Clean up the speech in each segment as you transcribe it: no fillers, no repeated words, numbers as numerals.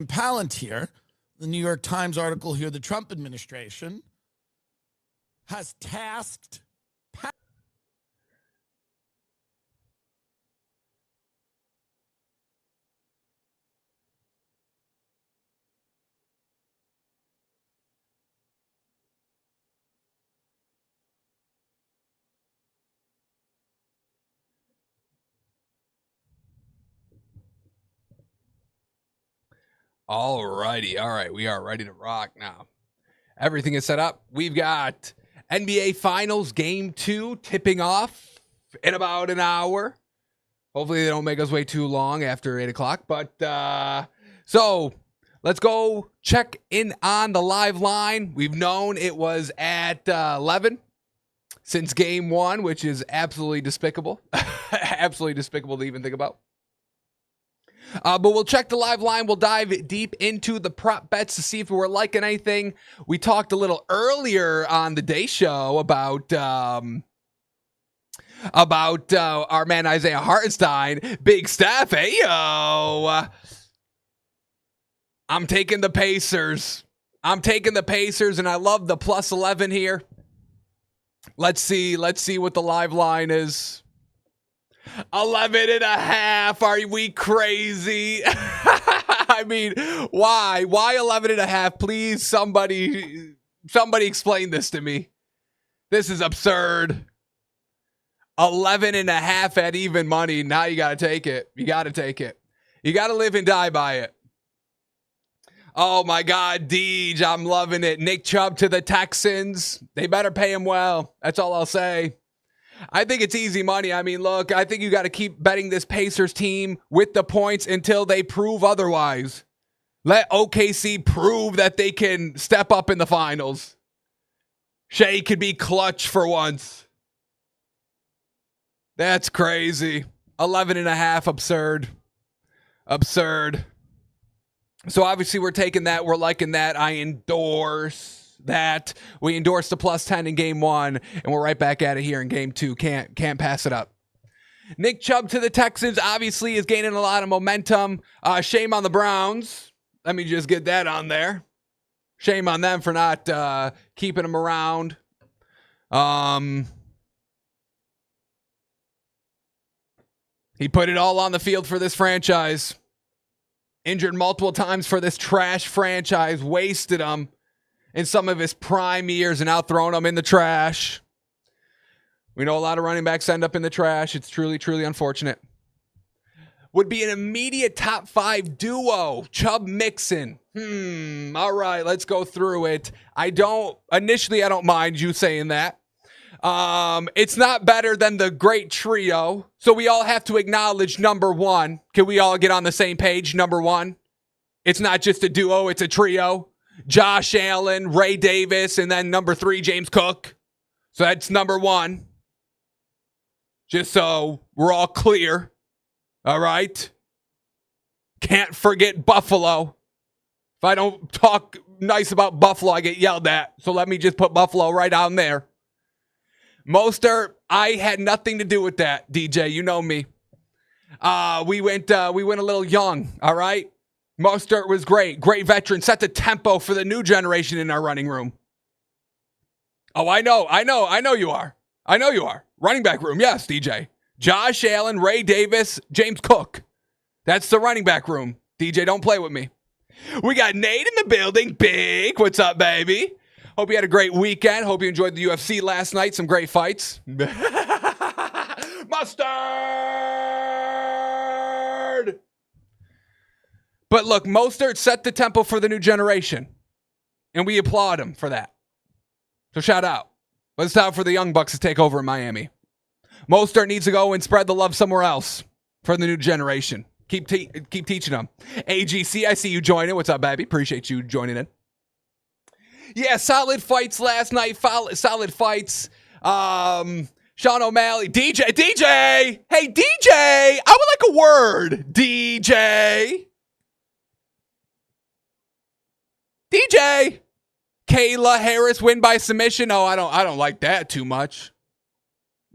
Palantir, the New York Times article here, the Trump administration has tasked All righty. All right. We are ready to rock now. Everything is set up. We've got NBA Finals Game 2 tipping off in about an hour. Hopefully they don't make us wait too long after 8 o'clock. But so let's go check in on the live line. We've known it was at 11 since Game 1, which is absolutely despicable. Absolutely despicable to even think about. But we'll check the live line. We'll dive deep into the prop bets to see if we're liking anything. We talked a little earlier on the day show about our man Isaiah Hartenstein, Big Steph. Hey, yo. I'm taking the Pacers. And I love the plus 11 here. Let's see what the live line is. 11.5. Are we crazy? I mean, why? Why 11.5? Please, somebody explain this to me. This is absurd. 11.5 at even money. Now you got to take it. You got to live and die by it. Oh my God, Deej, I'm loving it. Nick Chubb to the Texans. They better pay him well. That's all I'll say. I think it's easy money. I mean, look, I think you got to keep betting this Pacers team with the points until they prove otherwise. Let OKC prove that they can step up in the finals. Shea could be clutch for once. That's crazy. 11.5, absurd. So obviously we're taking that. We're liking that. I endorse that. We endorsed the plus 10 in Game 1, and we're right back at it here in Game 2. Can't pass it up. Nick Chubb to the Texans obviously is gaining a lot of momentum. Shame on the Browns. Let me just get that on there. Shame on them for not keeping him around. He put it all on the field for this franchise. Injured multiple times for this trash franchise. Wasted him in some of his prime years and now throwing them in the trash. We know a lot of running backs end up in the trash. It's truly, truly unfortunate. Would be an immediate top 5 duo. Chubb Mixon. All right, let's go through it. I don't mind you saying that. It's not better than the great trio. So we all have to acknowledge number 1. Can we all get on the same page? Number 1. It's not just a duo, it's a trio. Josh Allen, Ray Davis, and then number 3, James Cook. So that's number 1. Just so we're all clear. All right. Can't forget Buffalo. If I don't talk nice about Buffalo, I get yelled at. So let me just put Buffalo right on there. Mostert, I had nothing to do with that, DJ. You know me. We went a little young, all right? Mostert was great. Great veteran. Set the tempo for the new generation in our running room. Oh, I know you are. Running back room, yes, DJ. Josh Allen, Ray Davis, James Cook. That's the running back room. DJ, don't play with me. We got Nate in the building. Big. What's up, baby? Hope you had a great weekend. Hope you enjoyed the UFC last night. Some great fights. Mustard! But look, Mostert set the tempo for the new generation. And we applaud him for that. So shout out. But it's time for the Young Bucks to take over in Miami. Mostert needs to go and spread the love somewhere else for the new generation. Keep teaching them. AGC, I see you joining. What's up, baby? Appreciate you joining in. Yeah, solid fights last night. Solid fights. Sean O'Malley. DJ! Hey, DJ! I would like a word. DJ! Kayla Harris win by submission. Oh, I don't like that too much.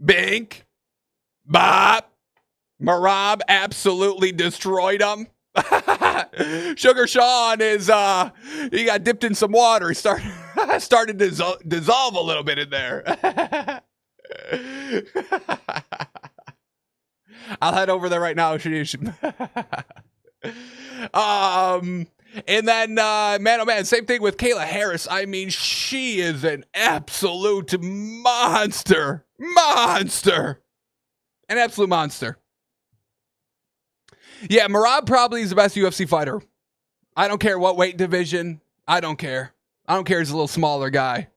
Bink. Bop. Marab absolutely destroyed him. Sugar Sean is he got dipped in some water. He started to dissolve a little bit in there. I'll head over there right now. And then man, oh man, same thing with Kayla Harris. I mean, she is an absolute monster. An absolute monster. Yeah, Merab probably is the best UFC fighter. I don't care what weight division. I don't care. He's a little smaller guy.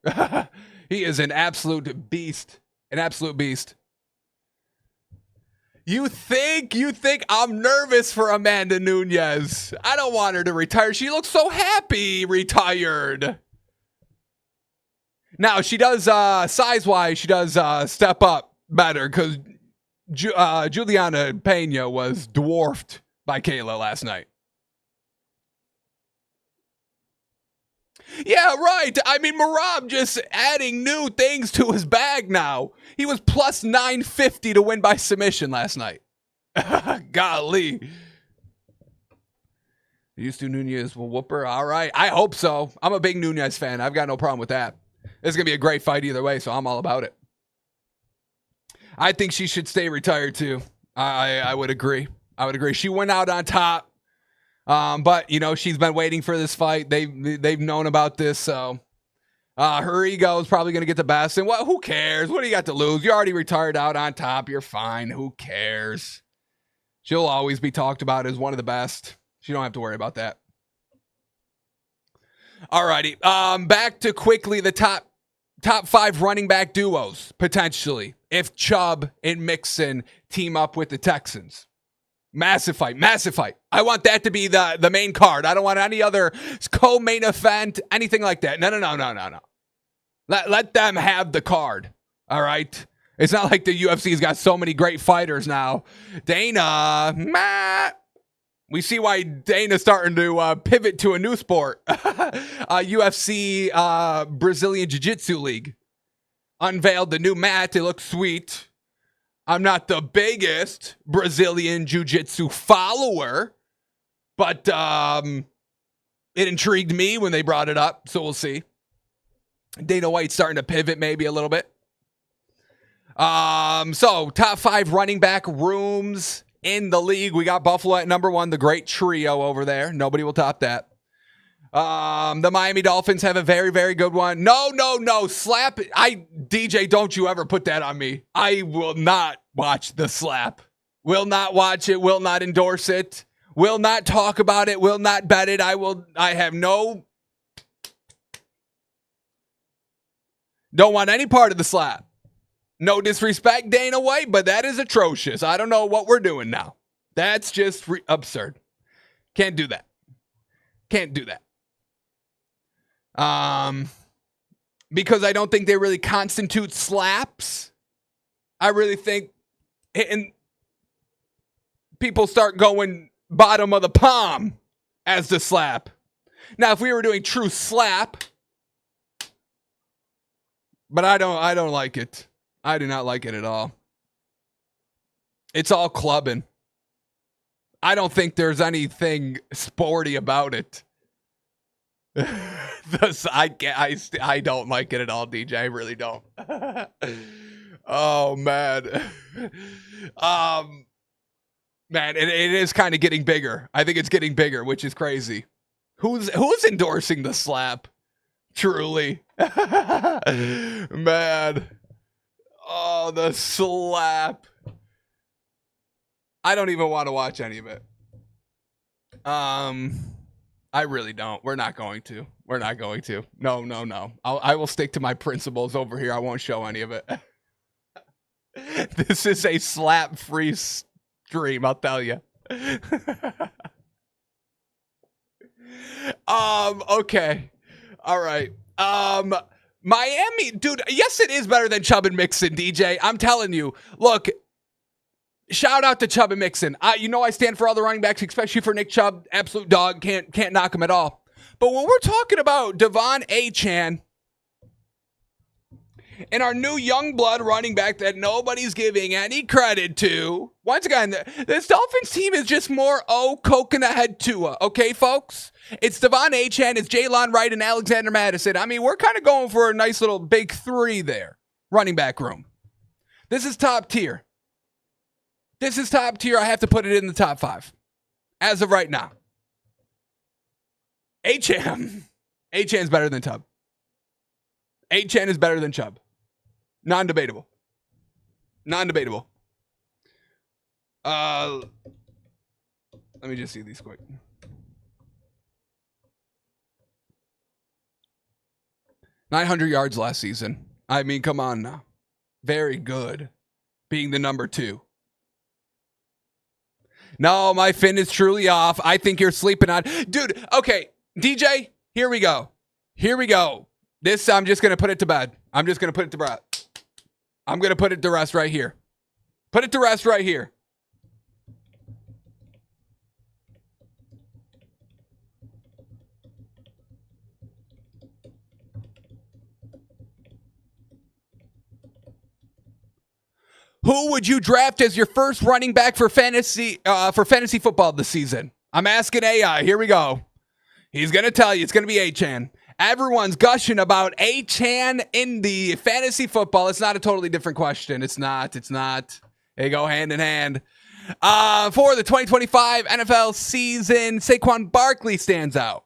He is an absolute beast. An absolute beast. You think I'm nervous for Amanda Nunes? I don't want her to retire. She looks so happy retired. Now, she does, size-wise, she does step up better because Juliana Pena was dwarfed by Kayla last night. Yeah, right. I mean, Merab just adding new things to his bag now. He was plus 950 to win by submission last night. Golly. Used to Nunes will whoop her. All right. I hope so. I'm a big Nunes fan. I've got no problem with that. It's going to be a great fight either way, so I'm all about it. I think she should stay retired too. I would agree. She went out on top. But, you know, she's been waiting for this fight. They've known about this, so her ego is probably going to get the best. And who cares? What do you got to lose? You're already retired out on top. You're fine. Who cares? She'll always be talked about as one of the best. You don't have to worry about that. Alrighty. Back to quickly the top 5 running back duos, potentially, if Chubb and Mixon team up with the Texans. Massive fight. I want that to be the main card. I don't want any other co-main event, anything like that. No. Let them have the card. All right? It's not like the UFC's got so many great fighters now. Dana, we see why Dana's starting to pivot to a new sport. UFC Brazilian Jiu-Jitsu League. Unveiled the new mat. It looks sweet. I'm not the biggest Brazilian Jiu-Jitsu follower, but it intrigued me when they brought it up, so we'll see. Dana White's starting to pivot maybe a little bit. So top 5 running back rooms in the league. We got Buffalo at number 1, the great trio over there. Nobody will top that. The Miami Dolphins have a very, very good one. No. Slap. DJ, don't you ever put that on me. I will not watch the slap. Will not watch it. Will not endorse it. Will not talk about it. Will not bet it. I have no. Don't want any part of the slap. No disrespect, Dana White, but that is atrocious. I don't know what we're doing now. That's just absurd. Can't do that. Because I don't think they really constitute slaps. I really think hitting people start going bottom of the palm as the slap. Now, if we were doing true slap, but I don't like it. I do not like it at all. It's all clubbing. I don't think there's anything sporty about it. I don't like it at all, DJ. I really don't. Oh man. Man, it is kind of getting bigger. I think it's getting bigger, which is crazy. Who's endorsing the slap? Truly. Man. Oh, the slap. I don't even want to watch any of it. I really don't. We're not going to. No. I will stick to my principles over here. I won't show any of it. This is a slap-free stream, I'll tell you. Okay. All right. Miami, dude, yes, it is better than Chubb and Mixon, DJ. I'm telling you. Look, shout out to Chubb and Mixon. I stand for all the running backs, especially for Nick Chubb. Absolute dog. Can't knock him at all. But when we're talking about Devon Achane And our new young blood running back that nobody's giving any credit to. Once again, this Dolphins team is just more coconut head Tua. Okay, folks? It's Devon Achane, it's Jalen Wright, and Alexander Madison. I mean, we're kind of going for a nice little big three there. Running back room. This is top tier. This is top tier. I have to put it in the top 5. As of right now. Achane's better than Chubb. Achane is better than Chubb. Non-debatable. Non-debatable. Let me just see these quick. $900 yards last season. I mean, come on now. Very good. Being the number 2. No, my fin is truly off. I think you're sleeping on. Dude, okay. DJ, here we go. Here we go. This, I'm just going to put it to bed. I'm just going to put it to bed. I'm going to put it to rest right here. Put it to rest right here. Who would you draft as your first running back for fantasy football this season? I'm asking AI. Here we go. He's going to tell you. It's going to be Achane. Everyone's gushing about Achane in the fantasy football. It's not a totally different question. It's not. They go hand in hand. For the 2025 NFL season, Saquon Barkley stands out.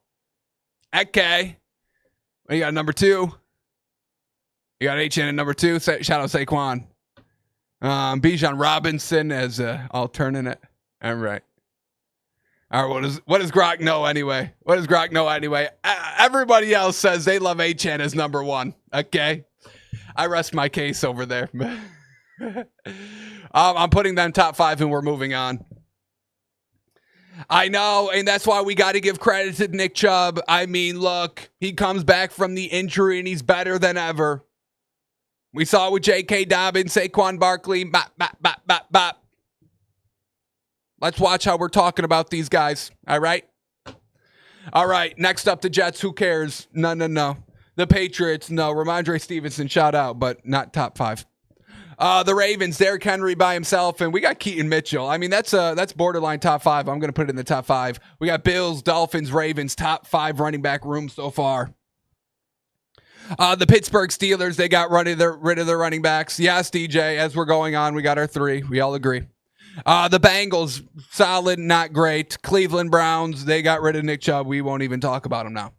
Okay. You got number 2. You got Achane at number 2. Shout out Saquon. Bijan Robinson as an alternate. I'm right. All right, what does Grok know anyway? Everybody else says they love Achane as number 1. Okay. I rest my case over there. I'm putting them top 5 and we're moving on. I know, and that's why we got to give credit to Nick Chubb. I mean, look, he comes back from the injury and he's better than ever. We saw it with J.K. Dobbins, Saquon Barkley. Bop, bop, bop, bop, bop. Let's watch how we're talking about these guys. All right? All right. Next up, the Jets. Who cares? No. The Patriots. No. Ramondre Stevenson, shout out, but not top 5. The Ravens, Derrick Henry by himself, and we got Keaton Mitchell. I mean, that's borderline top 5. I'm going to put it in the top 5. We got Bills, Dolphins, Ravens, top 5 running back room so far. The Pittsburgh Steelers, they got rid of their running backs. Yes, DJ, as we're going on, we got our 3. We all agree. The Bengals, solid, not great. Cleveland Browns, they got rid of Nick Chubb. We won't even talk about him now.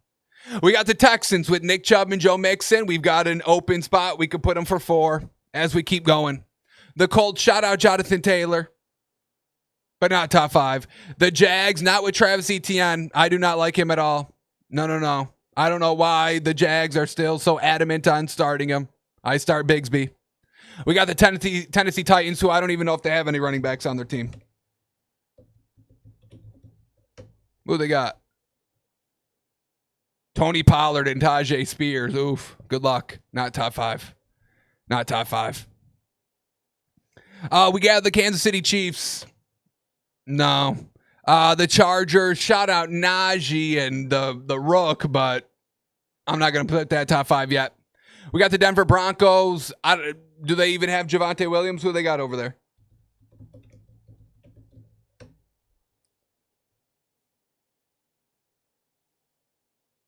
We got the Texans with Nick Chubb and Joe Mixon. We've got an open spot. We could put them for 4 as we keep going. The Colts, shout out Jonathan Taylor, but not top 5. The Jags, not with Travis Etienne. I do not like him at all. No. I don't know why the Jags are still so adamant on starting him. I start Bigsby. We got the Tennessee Titans, who I don't even know if they have any running backs on their team. Who they got? Tony Pollard and Tajay Spears. Oof. Good luck. Not top 5. Not top 5. We got the Kansas City Chiefs. No. The Chargers, shout out Najee and the Rook, but I'm not going to put that top 5 yet. We got the Denver Broncos. Do they even have Javonte Williams? Who they got over there?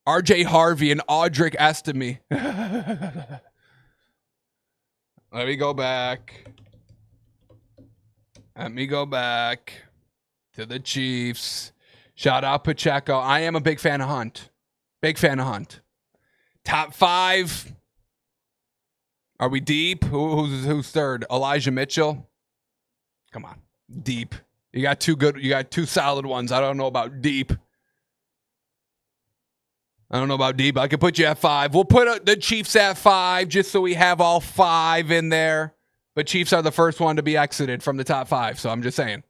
RJ Harvey and Audric Estime. Let me go back. To the Chiefs. Shout out Pacheco. I am a big fan of Hunt. Top 5. Are we deep? Who's third? Elijah Mitchell. Come on. Deep. You got 2 solid ones. I don't know about deep. I could put you at 5. We'll put the Chiefs at 5 just so we have all 5 in there. But Chiefs are the first one to be exited from the top 5, so I'm just saying.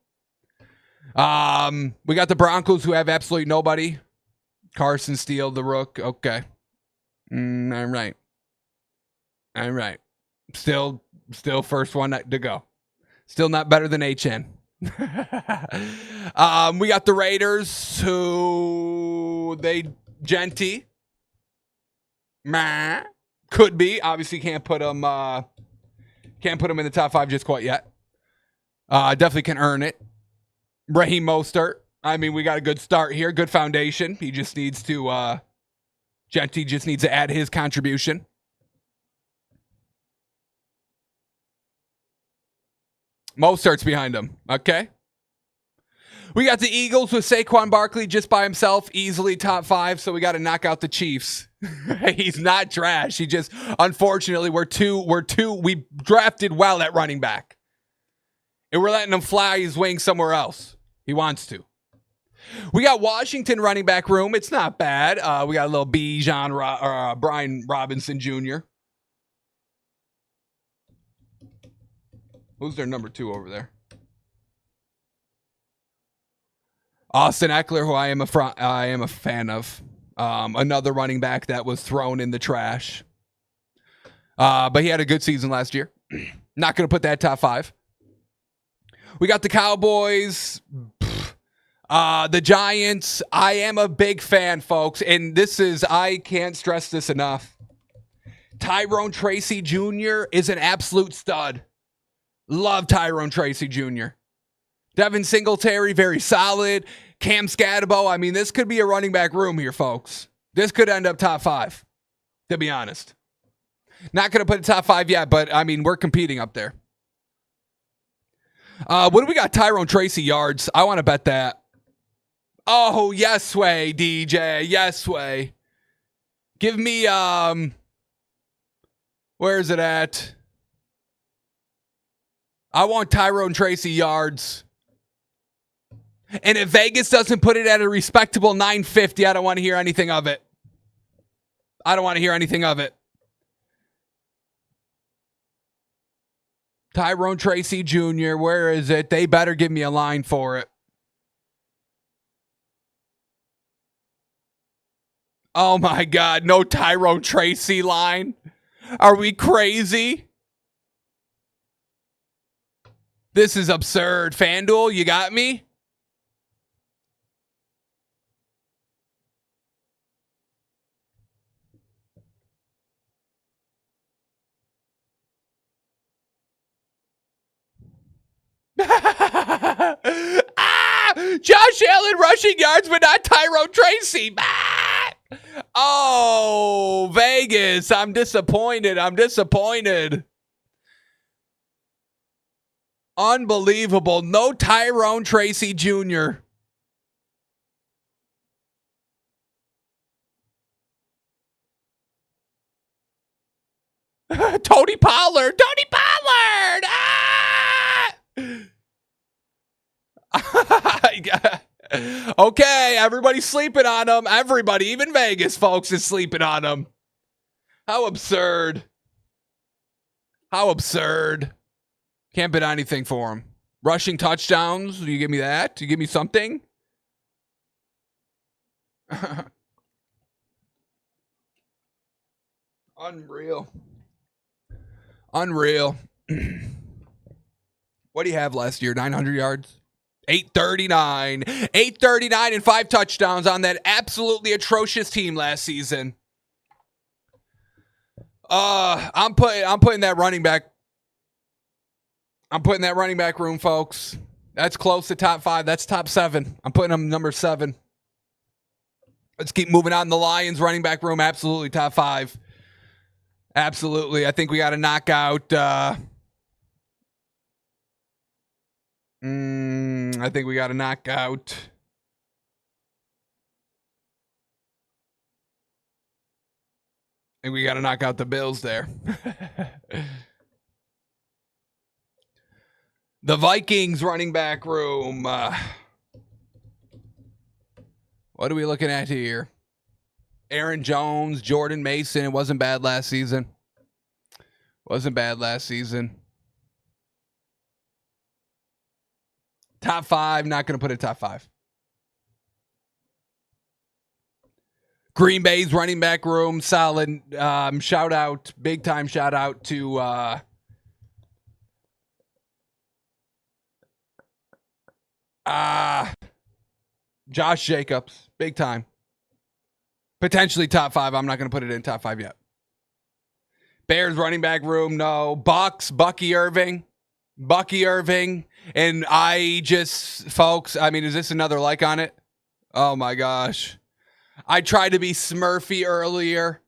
We got the Broncos, who have absolutely nobody. Carson Steele, the Rook. Okay. I'm right. Still first one to go. Still not better than Achane. We got the Raiders, who Genty. Could be. Obviously, can't put him in the top 5 just quite yet. Definitely can earn it. Raheem Mostert. I mean, we got a good start here, good foundation. He just needs to Genty just needs to add his contribution. Mostert's behind him. Okay. We got the Eagles with Saquon Barkley just by himself, easily top 5. So we got to knock out the Chiefs. He's not trash. He just, unfortunately, we drafted well at running back. And we're letting him fly his wings somewhere else. He wants to. We got Washington running back room. It's not bad. We got a little Bijan, Brian Robinson Jr. Who's their number 2 over there? Austin Eckler, who I am a fan of. Another running back that was thrown in the trash. But he had a good season last year. Not going to put that top 5. We got the Cowboys. The Giants. I am a big fan, folks. And I can't stress this enough. Tyrone Tracy Jr. is an absolute stud. Love Tyrone Tracy Jr. Devin Singletary, very solid. Cam Scatterbo. I mean, this could be a running back room here, folks. This could end up top 5, to be honest. Not going to put it top 5 yet, but, I mean, we're competing up there. What do we got? Tyrone Tracy yards. I want to bet that. Oh, yes way, DJ. Yes way. Give me, where is it at? I want Tyrone Tracy yards. And if Vegas doesn't put it at a respectable 950, I don't want to hear anything of it. I don't want to hear anything of it. Tyrone Tracy Jr., where is it? They better give me a line for it. Oh my God, no Tyrone Tracy line? Are we crazy? This is absurd. FanDuel, you got me? Josh Allen rushing yards, but not Tyrone Tracy. Oh, Vegas. I'm disappointed. Unbelievable. No Tyrone Tracy Jr. Tony Pollard. Okay, everybody's sleeping on him. Everybody, even Vegas, folks, is sleeping on him. How absurd. Can't bet anything for him. Rushing touchdowns. Do you give me that? Do you give me something? Unreal. What do you have last year? 900 yards? 839. 839 and 5 touchdowns on that absolutely atrocious team last season. I'm putting that running back. I'm putting that running back room, folks. That's close to top 5. That's top 7. I'm putting them number 7. Let's keep moving on. The Lions running back room, absolutely top 5. Absolutely. I think we got to knock out. I think we got to knock out. I think we got to knock out the Bills there. The Vikings running back room. What are we looking at here? Aaron Jones, Jordan Mason. It wasn't bad last season. Top 5. Not going to put it top 5. Green Bay's running back room. Solid. Shout out. Big time shout out to Josh Jacobs. Big time. Potentially top 5. I'm not going to put it in top 5 yet. Bears running back room, no. Bucks, Bucky Irving. And I just, folks, I mean, is this another like on it? Oh my gosh. I tried to be Smurfy earlier.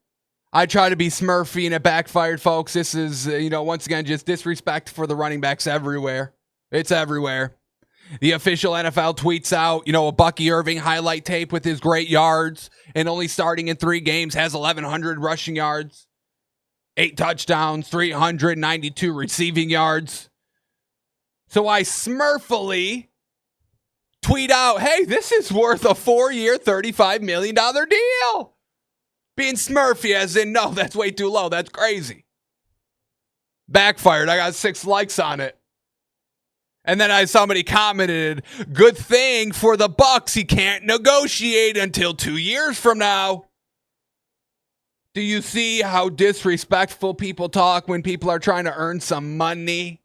And it backfired, folks. This is, once again, just disrespect for the running backs everywhere. It's everywhere. The official NFL tweets out, a Bucky Irving highlight tape with his great yards and only starting in 3 games has 1,100 rushing yards, 8 touchdowns, 392 receiving yards. So I smurfully tweet out, hey, this is worth a 4-year, $35 million deal. Being Smurfy as in, no, that's way too low. That's crazy. Backfired. I got 6 likes on it. And then somebody commented, good thing for the Bucks, he can't negotiate until 2 years from now. Do you see how disrespectful people talk when people are trying to earn some money?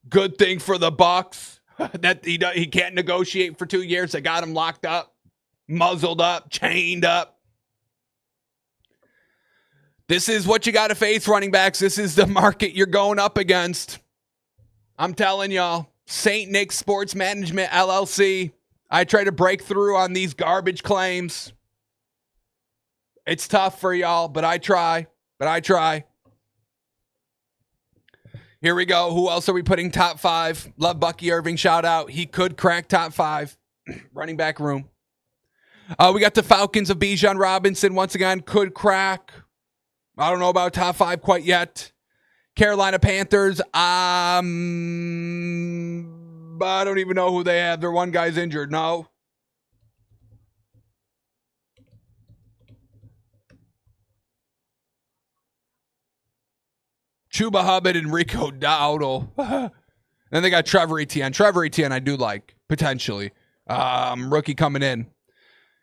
Good thing for the Bucks that he can't negotiate for 2 years. They got him locked up, muzzled up, chained up. This is what you got to face, running backs. This is the market you're going up against. I'm telling y'all, St. Nick's Sports Management, LLC. I try to break through on these garbage claims. It's tough for y'all, but I try. Here we go. Who else are we putting top 5? Love Bucky Irving. Shout out. He could crack top 5. Running back room. We got the Falcons of Bijan Robinson. Once again, could crack. I don't know about top 5 quite yet. Carolina Panthers. I don't even know who they have. Their one guy's injured. No. Chuba Hubbard and Rico Dowdle. Then they got Trevor Etienne. Trevor Etienne I do like, potentially. Rookie coming in.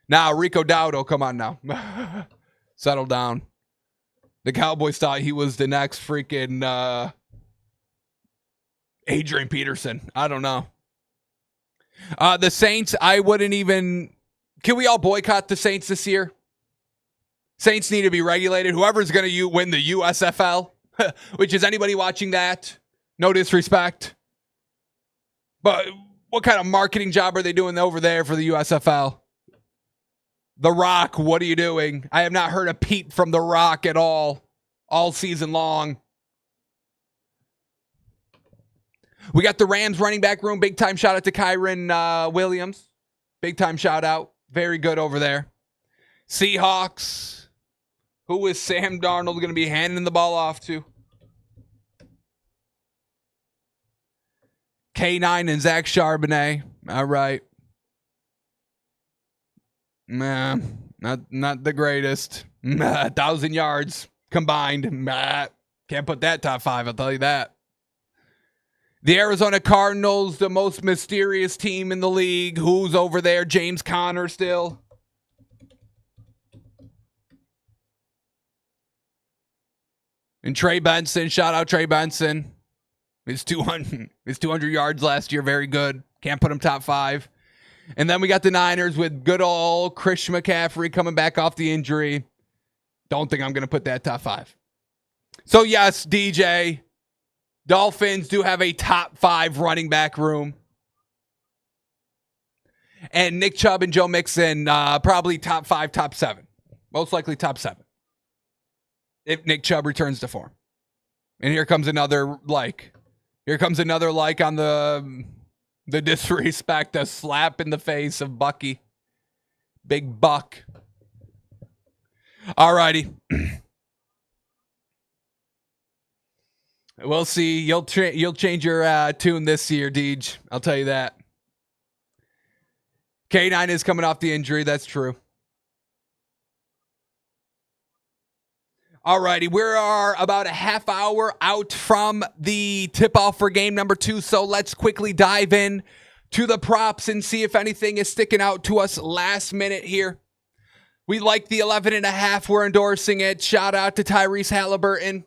Now, Rico Dowdle, come on now. Settle down. The Cowboys thought he was the next freaking Adrian Peterson. I don't know. The Saints, I wouldn't even... Can we all boycott the Saints this year? Saints need to be regulated. Whoever's going to win the USFL, which is anybody watching that, no disrespect. But what kind of marketing job are they doing over there for the USFL? The Rock, what are you doing? I have not heard a peep from The Rock at all season long. We got the Rams running back room. Big time shout out to Kyron Williams. Big time shout out. Very good over there. Seahawks. Who is Sam Darnold going to be handing the ball off to? K9 and Zach Charbonnet. All right. Nah, not the greatest. 1,000 yards combined. Can't put that top 5, I'll tell you that. The Arizona Cardinals, the most mysterious team in the league. Who's over there? James Conner still. And Trey Benson. Shout out Trey Benson. His 200 yards last year, very good. Can't put him top 5. And then we got the Niners with good old Christian McCaffrey coming back off the injury. Don't think I'm going to put that top 5. So, yes, DJ, Dolphins do have a top 5 running back room. And Nick Chubb and Joe Mixon, probably top 5, top 7. Most likely top 7. If Nick Chubb returns to form. And here comes another like. Here comes another like on the disrespect, a slap in the face of Bucky. Big Buck. Alrighty. We'll see. You'll change your tune this year, Deej. I'll tell you that. K9 is coming off the injury. That's true. Alrighty, we are about a half hour out from the tip-off for game number 2, so let's quickly dive in to the props and see if anything is sticking out to us last minute here. We like the 11.5. We're endorsing it. Shout out to Tyrese Halliburton.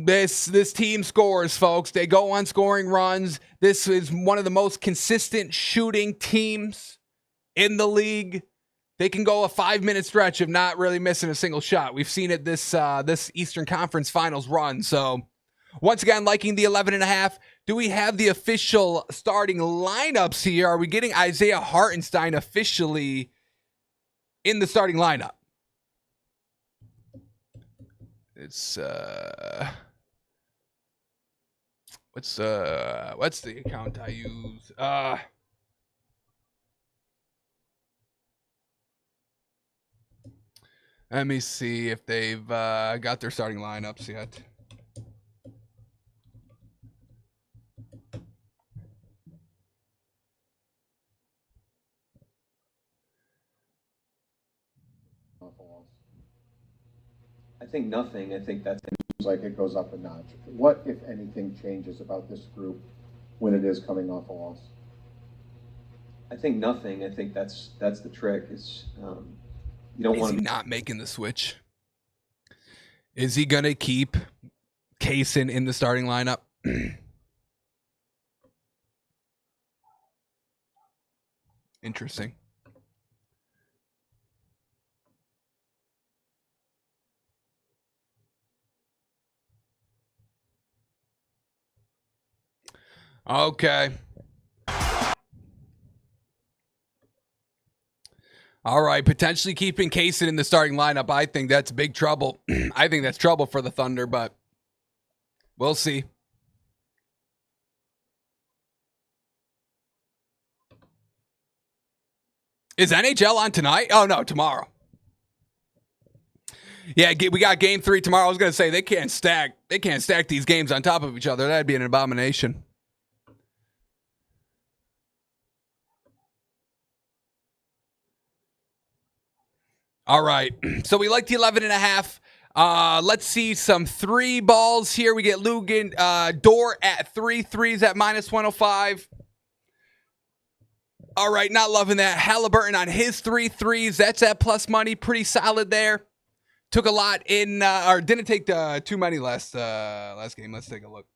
This team scores, folks. They go on scoring runs. This is one of the most consistent shooting teams in the league. they can go a 5-minute stretch of not really missing a single shot. We've seen it this Eastern Conference Finals run. So once again, liking the 11.5. Do we have the official starting lineups here? Are we getting Isaiah Hartenstein officially in the starting lineup? It's what's the account I use? Let me see if they've got their starting lineups yet. I think nothing. I think that's like it goes up a notch. What, if anything, changes about this group when it is coming off a loss? I think nothing. I think that's the trick. Is you don't want to not making the switch. Is he gonna keep Kaysen in the starting lineup? Interesting. Okay. All right, potentially keeping Kaysen in the starting lineup. I think that's big trouble. I think that's trouble for the Thunder, but we'll see. Is NHL on tonight? Oh, no, tomorrow. Yeah, we got game 3 tomorrow. I was going to say they can't stack these games on top of each other. That'd be an abomination. All right, so we like the 11.5. Let's see some 3 balls here. We get Lugan Dort at 3 threes at -105. All right, not loving that. Halliburton on his 3 threes. That's at plus money. Pretty solid there. Took a lot in, or didn't take too many last game. Let's take a look.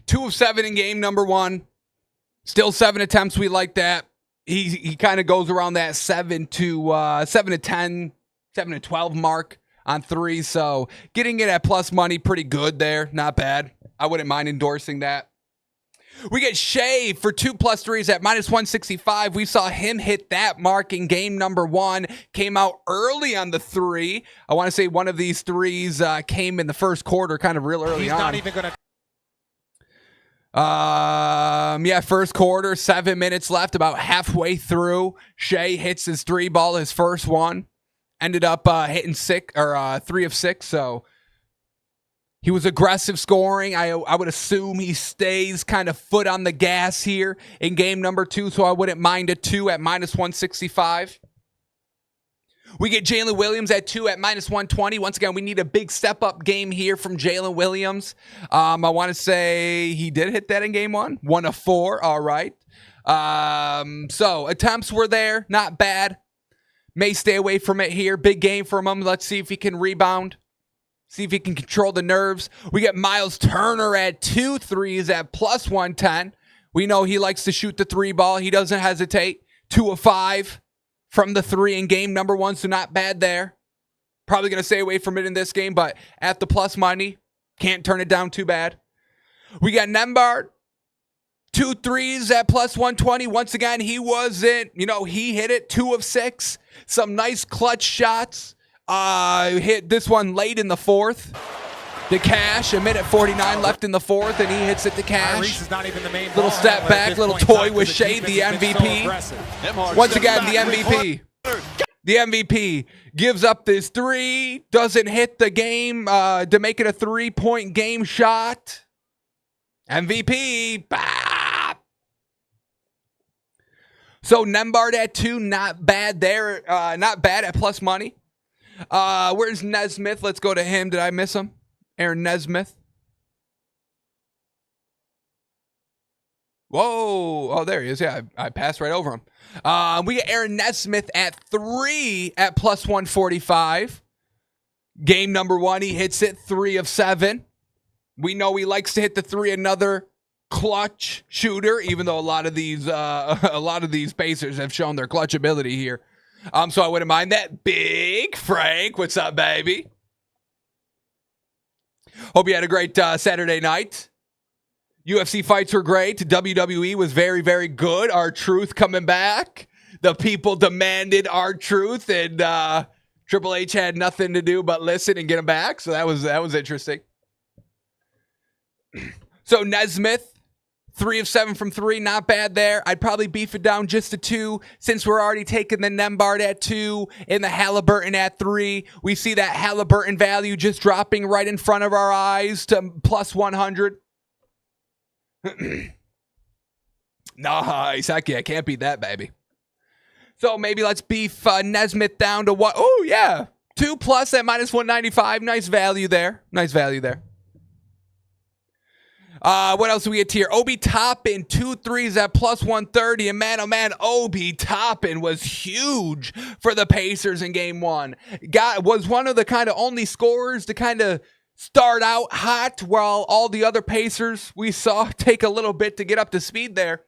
Two of 7 in game number 1. Still 7 attempts. We like that. He kind of goes around that 7 to 10, 7 to 12 mark on 3. So getting it at plus money, pretty good there. Not bad. I wouldn't mind endorsing that. We get Shea for 2 plus 3s at -165. We saw him hit that mark in game number 1. Came out early on the 3. I want to say one of these 3s came in the first quarter, kind of real early on. He's not even going to. First quarter, 7 minutes left, about halfway through. Shea hits his 3 ball, his first one. Ended up hitting 3 of 6. So he was aggressive scoring. I would assume he stays kind of foot on the gas here in game number 2. So I wouldn't mind a 2 at -165. We get Jalen Williams at 2 at -120. Once again, we need a big step-up game here from Jalen Williams. I want to say he did hit that in game 1. 1 of 4. All right. So attempts were there. Not bad. May stay away from it here. Big game from him. Let's see if he can rebound. See if he can control the nerves. We get Miles Turner at 2 threes at +110. We know he likes to shoot the 3 ball. He doesn't hesitate. 2 of 5. From the 3 in game number 1, so not bad there. Probably going to stay away from it in this game, but at the plus money, can't turn it down too bad. We got Nembhard, 2 threes at +120. Once again, he wasn't, he hit it 2 of 6. Some nice clutch shots. Hit this one late in the 4th. The Cash, 1:49 left in the 4th, and he hits it to Cash. Is not even the main little step back, little toy with Shea, the MVP. Once again, the MVP. The MVP gives up this 3, doesn't hit the game to make it a 3-point game shot. MVP. Bah! So Nembhard at 2, not bad there. Not bad at plus money. Where's Nesmith? Let's go to him. Did I miss him? Aaron Nesmith. Whoa. Oh, there he is. Yeah, I passed right over him. We get Aaron Nesmith at 3 at plus 145. Game number 1, he hits it 3 of 7. We know he likes to hit the 3, another clutch shooter, even though a lot of these Pacers have shown their clutch ability here. So I wouldn't mind that. Big Frank, what's up, baby? Hope you had a great Saturday night. UFC fights were great. WWE was very, very good. R-Truth coming back. The people demanded R-Truth, and Triple H had nothing to do but listen and get him back. So that was interesting. So Nesmith, 3 of 7 from 3, not bad there. I'd probably beef it down just to 2 since we're already taking the Nembhard at 2 and the Halliburton at 3. We see that Halliburton value just dropping right in front of our eyes to plus 100. Nice. Heck yeah, can't beat that, baby. So maybe let's beef Nesmith down to what? Oh, yeah. 2 plus at minus 195. Nice value there. Nice value there. What else do we get here? Obi Toppin, 2 threes at plus 130. And man, oh man, Obi Toppin was huge for the Pacers in game 1. Was one of the kind of only scorers to kind of start out hot while all the other Pacers we saw take a little bit to get up to speed there.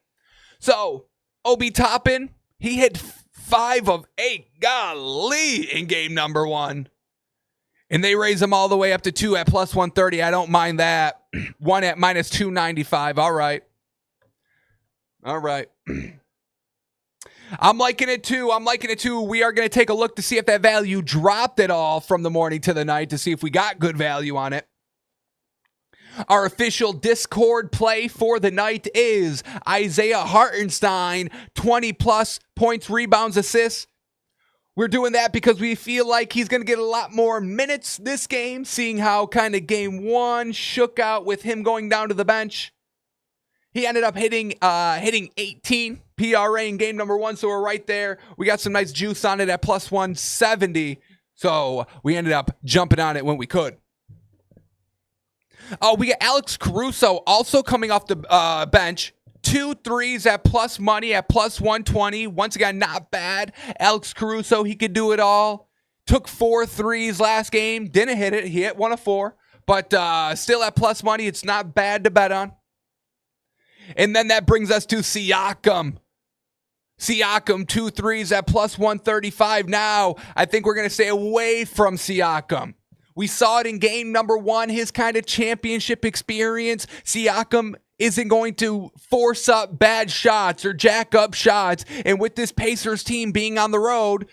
So, Obi Toppin, he hit 5 of 8. Golly, in game number 1. And they raise them all the way up to 2 at plus 130. I don't mind that. 1 at minus 295. All right. All right. I'm liking it too. We are going to take a look to see if that value dropped at all from the morning to the night to see if we got good value on it. Our official Discord play for the night is Isaiah Hartenstein, 20 plus points, rebounds, assists. We're doing that because we feel like he's going to get a lot more minutes this game, seeing how kind of game 1 shook out with him going down to the bench. He ended up hitting 18 PRA in game number 1, so we're right there. We got some nice juice on it at plus 170, so we ended up jumping on it when we could. We got Alex Caruso also coming off the bench. 2 threes at plus money at plus 120. Once again, not bad. Alex Caruso, he could do it all. Took 4 threes last game. Didn't hit it. He hit 1 of 4. But still at plus money. It's not bad to bet on. And then that brings us to Siakam. Siakam, 2 threes at plus 135. Now, I think we're going to stay away from Siakam. We saw it in game number 1, his kind of championship experience. Siakam isn't going to force up bad shots or jack up shots. And with this Pacers team being on the road,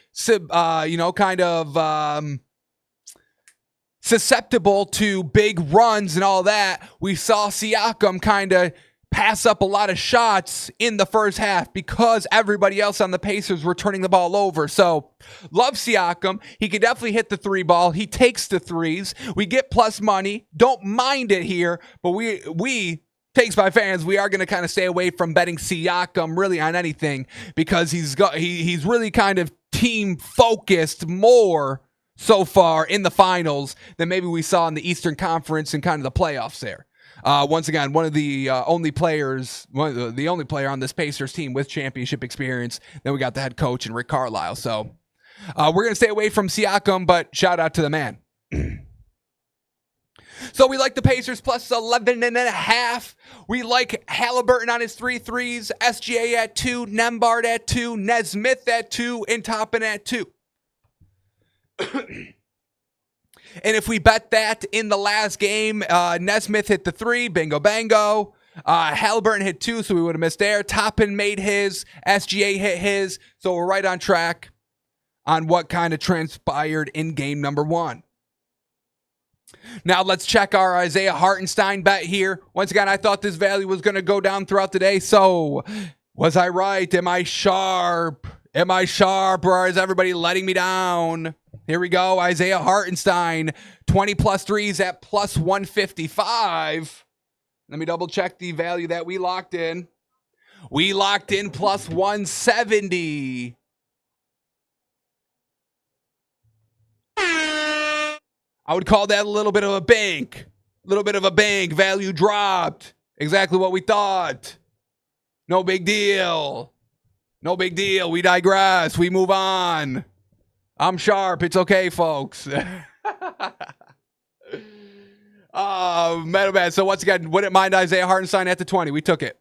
susceptible to big runs and all that, we saw Siakam kind of pass up a lot of shots in the first half because everybody else on the Pacers were turning the ball over. So, love Siakam. He can definitely hit the 3 ball. He takes the threes. We get plus money. Don't mind it here, but we Takes by fans, we are going to kind of stay away from betting Siakam really on anything because he's really kind of team focused more so far in the finals than maybe we saw in the Eastern Conference and kind of the playoffs there. Once again, one of the only player on this Pacers team with championship experience. Then we got the head coach and Rick Carlisle. So we're going to stay away from Siakam, but shout out to the man. So we like the Pacers plus 11.5. We like Halliburton on his 3 threes, SGA at 2, Nembhard at 2, Nesmith at 2, and Toppin at 2. And if we bet that in the last game, Nesmith hit the 3, bingo bango. Halliburton hit 2, so we would have missed there. Toppin made his, SGA hit his, so we're right on track on what kind of transpired in game number 1. Now let's check our Isaiah Hartenstein bet here. Once again, I thought this value was going to go down throughout the day. So was I right? Am I sharp? Or is everybody letting me down? Here we go. Isaiah Hartenstein, 20 plus threes at plus 155. Let me double check the value that we locked in. We locked in plus 170. I would call that a little bit of a bank. Value dropped. Exactly what we thought. No big deal. No big deal. We digress. We move on. I'm sharp. It's okay, folks. Metal Man. So once again, wouldn't mind Isaiah Hartenstein at the 20. We took it.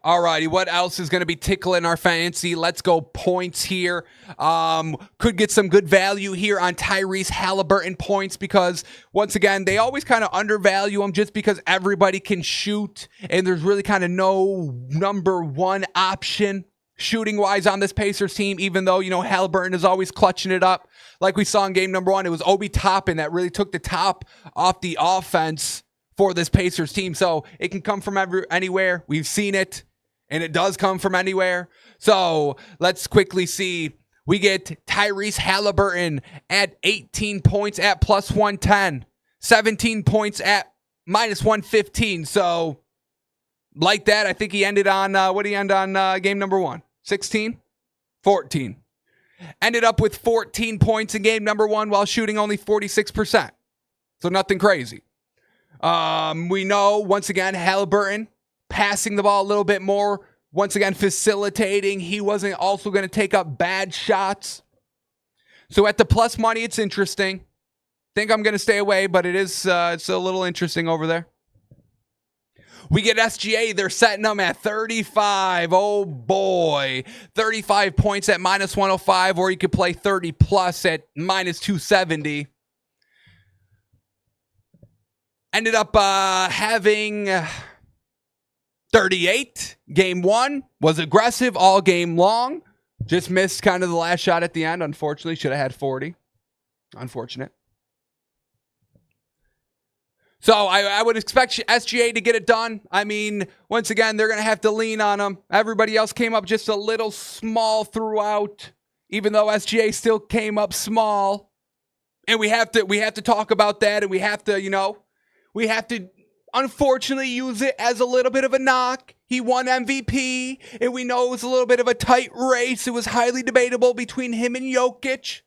Alrighty, what else is going to be tickling our fancy? Let's go points here. Could get some good value here on Tyrese Halliburton points because, once again, they always kind of undervalue him just because everybody can shoot, and there's really kind of no number one option shooting-wise on this Pacers team, even though, Halliburton is always clutching it up. Like we saw in game number 1, it was Obi Toppin that really took the top off the offense for this Pacers team. So it can come from anywhere. We've seen it. And it does come from anywhere. So let's quickly see. We get Tyrese Halliburton at 18 points at plus 110. 17 points at minus 115. So like that, I think he ended on, what did he end on game number 1? 16? 14. Ended up with 14 points in game number 1 while shooting only 46%. So nothing crazy. We know, once again, Halliburton passing the ball a little bit more, once again facilitating. He wasn't also going to take up bad shots. So at the plus money, it's interesting. Think I'm going to stay away, but it's a little interesting over there. We get SGA. They're setting them at 35. Oh boy. 35 points at minus 105, or you could play 30 plus at minus 270. Ended up having 38. Game 1 was aggressive all game long. Just missed kind of the last shot at the end. Unfortunately, should have had 40. Unfortunate. So I would expect SGA to get it done. I mean, once again, they're going to have to lean on him. Everybody else came up just a little small throughout, even though SGA still came up small. And we have to talk about that, and we have to unfortunately use it as a little bit of a knock. He won MVP, and we know it was a little bit of a tight race. It was highly debatable between him and Jokic.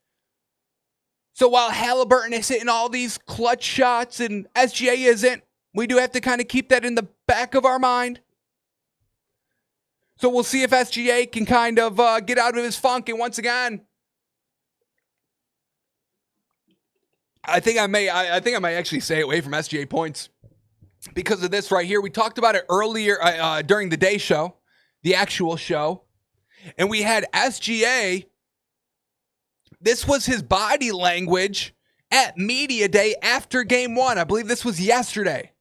So while Halliburton is hitting all these clutch shots and SGA isn't, we do have to kind of keep that in the back of our mind. So we'll see if SGA can kind of get out of his funk. And once again, I think I may actually stay away from SGA points because of this right here. We talked about it earlier during the day show, the actual show, and we had SGA. This was his body language at media day after game 1. I believe this was yesterday.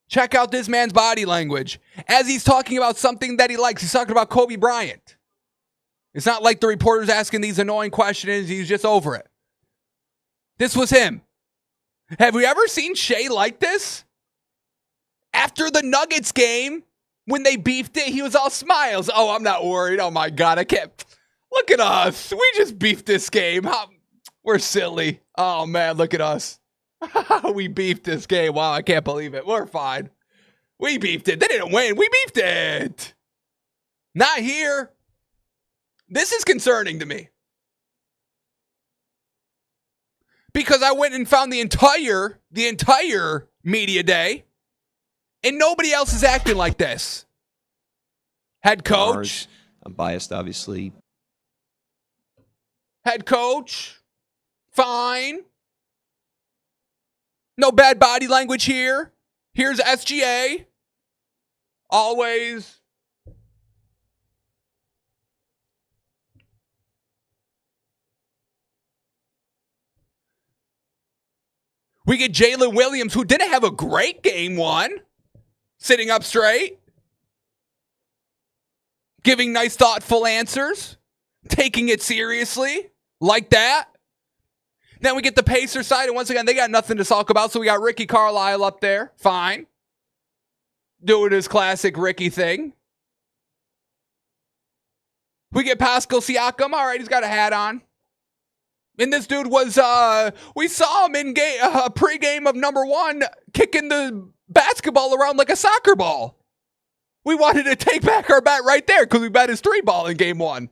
Check out this man's body language as he's talking about something that he likes. He's talking about Kobe Bryant. It's not like the reporter's asking these annoying questions. He's just over it. This was him. Have we ever seen Shea like this? After the Nuggets game, when they beefed it, he was all smiles. Oh, I'm not worried. Oh my God, I can't. Look at us. We just beefed this game. We're silly. Oh man, look at us. We beefed this game. Wow, I can't believe it. We're fine. We beefed it. They didn't win. We beefed it. Not here. This is concerning to me. Because I went and found the entire media day, and nobody else is acting like this. Head coach. I'm biased, obviously. Head coach. Fine. No bad body language here. Here's SGA. Always. We get Jalen Williams, who didn't have a great game 1, sitting up straight, giving nice, thoughtful answers, taking it seriously, like that. Then we get the Pacers side, and once again, they got nothing to talk about, so we got Ricky Carlisle up there. Fine. Doing his classic Ricky thing. We get Pascal Siakam. All right, he's got a hat on. And this dude was, we saw him in pregame of number 1, kicking the basketball around like a soccer ball. We wanted to take back our bet right there because we bet his 3-ball in game 1.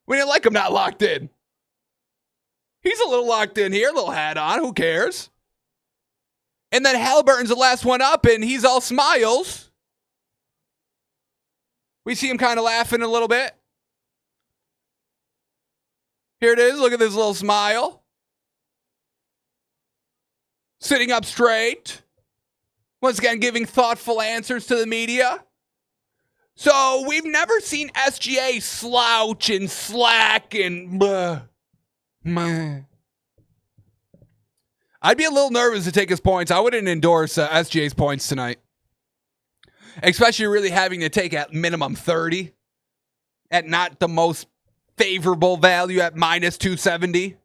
We didn't like him not locked in. He's a little locked in here, a little hat on, who cares? And then Halliburton's the last one up, and he's all smiles. We see him kind of laughing a little bit. Here it is. Look at this little smile. Sitting up straight. Once again, giving thoughtful answers to the media. So we've never seen SGA slouch and slack and I'd be a little nervous to take his points. I wouldn't endorse SGA's points tonight. Especially really having to take at minimum 30. At not the most favorable value at minus 270.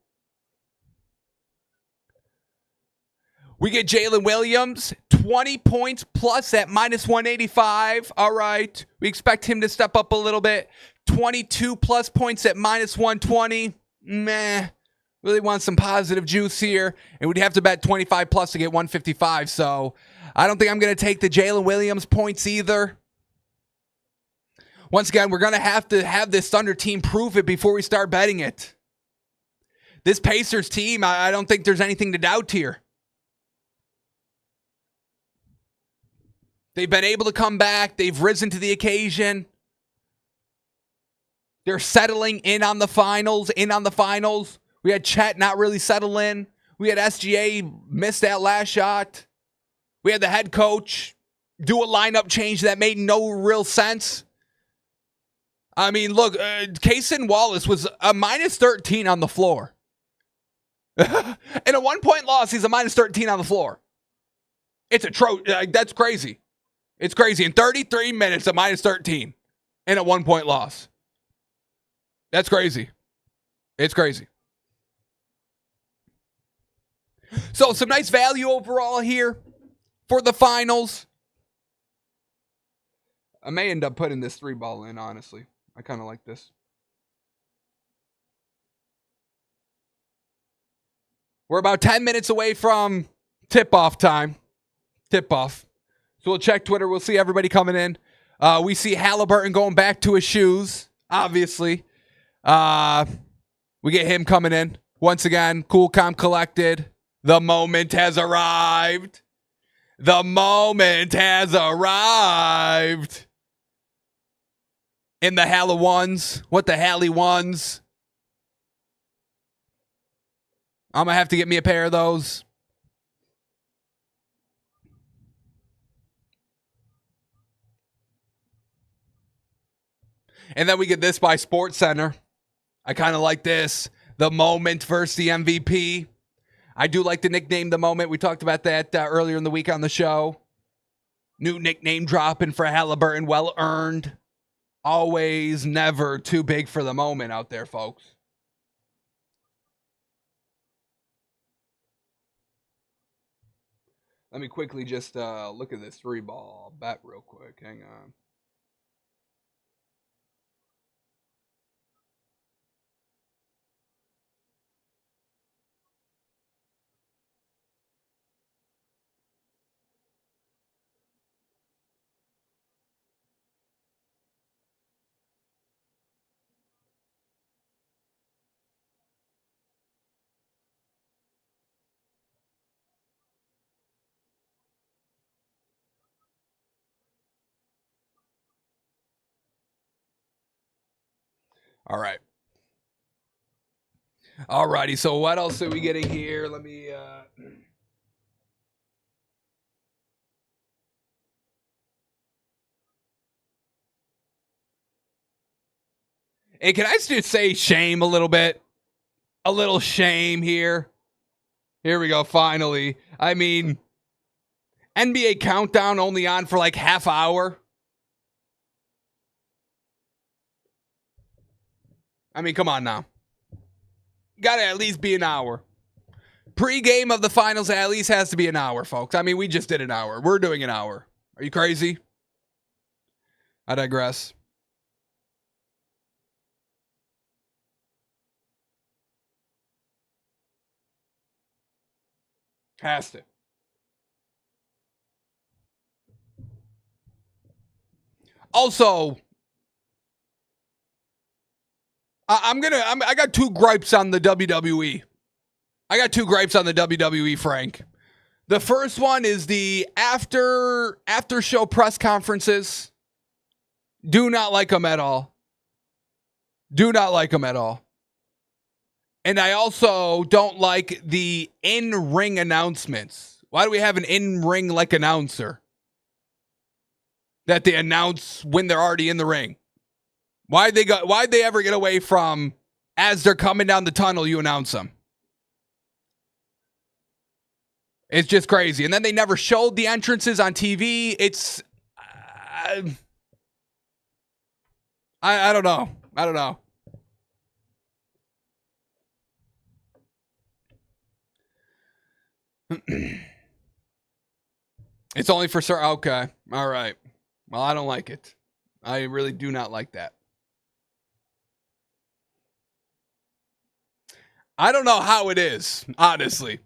We get Jalen Williams, 20 points plus at minus 185. All right. We expect him to step up a little bit. 22 plus points at minus 120. Meh. Really want some positive juice here. And we'd have to bet 25 plus to get 155. So I don't think I'm going to take the Jalen Williams points either. Once again, we're going to have this Thunder team prove it before we start betting it. This Pacers team, I don't think there's anything to doubt here. They've been able to come back. They've risen to the occasion. They're settling in on the finals. We had Chet not really settle in. We had SGA miss that last shot. We had the head coach do a lineup change that made no real sense. I mean, look, Cason Wallace was a minus 13 on the floor. In a 1-point loss, he's a minus 13 on the floor. It's that's crazy. It's crazy. In 33 minutes, a minus 13 in a 1-point loss. That's crazy. It's crazy. So some nice value overall here for the finals. I may end up putting this 3-ball in, honestly. I kind of like this. We're about 10 minutes away from tip-off time. Tip-off. So we'll check Twitter. We'll see everybody coming in. We see Halliburton going back to his shoes, obviously. We get him coming in. Once again, cool, calm, collected. The moment has arrived. The moment has arrived. In the Halla ones. What the Hally ones? I'm going to have to get me a pair of those. And then we get this by SportsCenter. I kind of like this. The moment versus the MVP. I do like the nickname The Moment. We talked about that earlier in the week on the show. New nickname dropping for Halliburton. Well earned. Always, never too big for the moment out there, folks. Let me quickly just look at this 3-ball bet real quick. Hang on. All right. All righty. So what else are we getting here? Let me... Hey, can I just say shame a little bit? A little shame here. Here we go, finally. I mean, NBA Countdown only on for like half hour. I mean, come on now. Got to at least be an hour. Pre-game of the finals at least has to be an hour, folks. I mean, we just did an hour. We're doing an hour. Are you crazy? I digress. Has to. Also, I got two gripes on the WWE. Frank. The first one is the after show press conferences. Do not like them at all. Do not like them at all. And I also don't like the in-ring announcements. Why do we have an in-ring like announcer that they announce when they're already in the ring? Why'd they ever get away from as they're coming down the tunnel, you announce them? It's just crazy. And then they never showed the entrances on TV. It's I don't know. I don't know. It's only for sure. Okay. All right. Well, I don't like it. I really do not like that. I don't know how it is, honestly.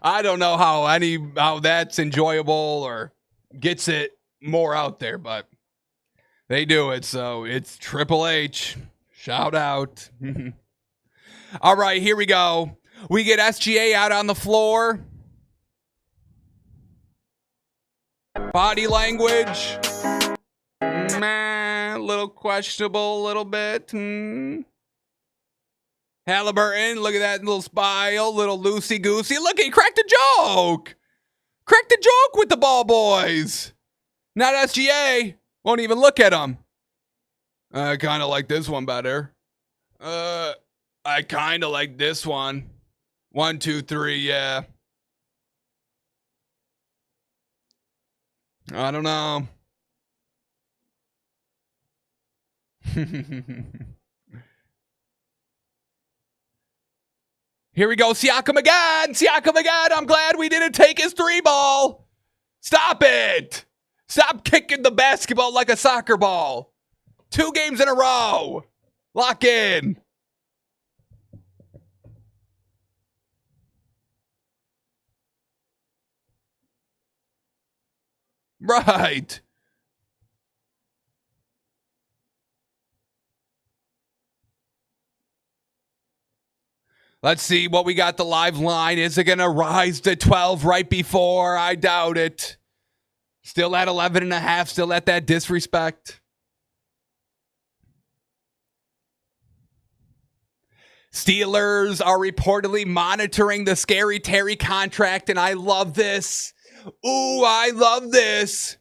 I don't know how that's enjoyable or gets it more out there, but they do it. So it's Triple H. Shout out. All right, here we go. We get SGA out on the floor. Body language. A little questionable, a little bit. Halliburton, look at that little smile, little loosey-goosey. Look, he cracked a joke. Cracked a joke with the ball boys. Not SGA. Won't even look at him. I kind of like this one better. I kind of like this one. 1, 2, 3, yeah. I don't know. Here we go. Siakam again. Siakam again. I'm glad we didn't take his 3-ball. Stop it. Stop kicking the basketball like a soccer ball. 2 games in a row. Lock in. Right. Let's see what we got the live line. Is it going to rise to 12 right before? I doubt it. Still at 11.5. Still at that disrespect. Steelers are reportedly monitoring the Scary Terry contract, and I love this. Ooh, I love this.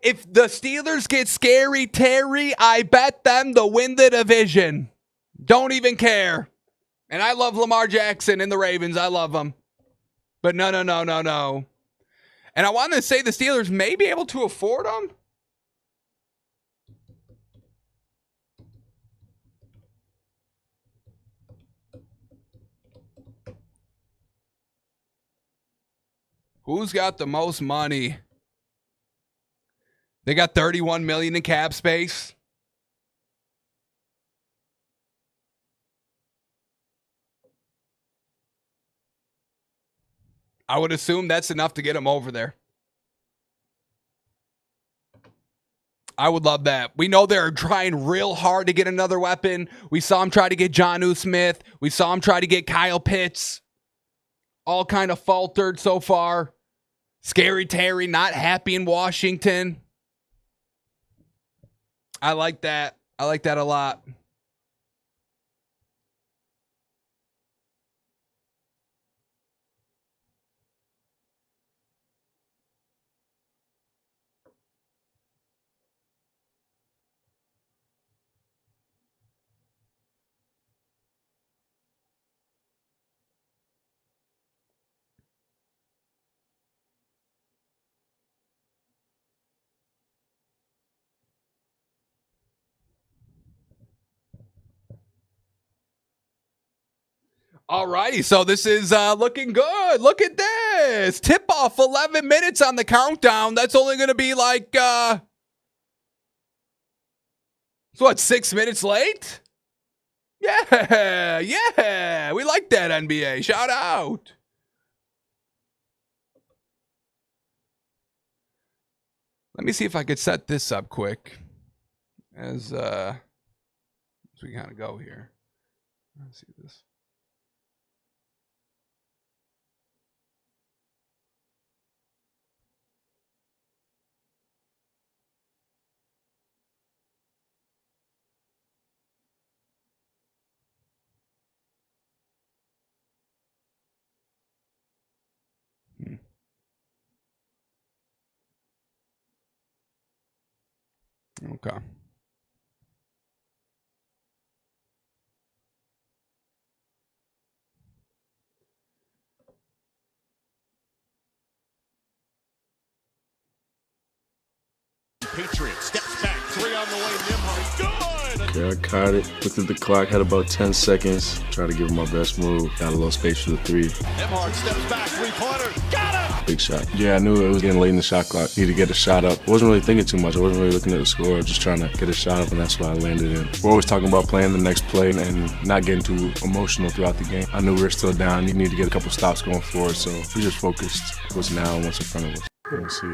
If the Steelers get Scary Terry, I bet them to win the division. Don't even care. And I love Lamar Jackson and the Ravens. I love them. But no. And I want to say the Steelers may be able to afford them. Who's got the most money? They got $31 million in cap space. I would assume that's enough to get him over there. I would love that. We know they're trying real hard to get another weapon. We saw him try to get Jonnu Smith. We saw him try to get Kyle Pitts. All kind of faltered so far. Scary Terry not happy in Washington. I like that. I like that a lot. All righty, so this is looking good. Look at this. Tip-off 11 minutes on the countdown. That's only going to be like, so what, 6 minutes late? Yeah. We like that, NBA. Shout out. Let me see if I could set this up quick as we kind of go here. Let's see this. Okay. Patriots steps back, 3 on the way, Nimhart, good! Okay, I caught it, looked at the clock, had about 10 seconds, tried to give it my best move, got a little space for the 3. Nimhart steps back, 3-pointer, got it! Big shot. Yeah, I knew it was getting late in the shot clock, need to get a shot up. I wasn't really thinking too much, I wasn't really looking at the score, just trying to get a shot up, and that's why I landed in. We're always talking about playing the next play and not getting too emotional throughout the game. I knew we were still down, you need to get a couple stops going forward, so we just focused what's now and what's in front of us. We'll see.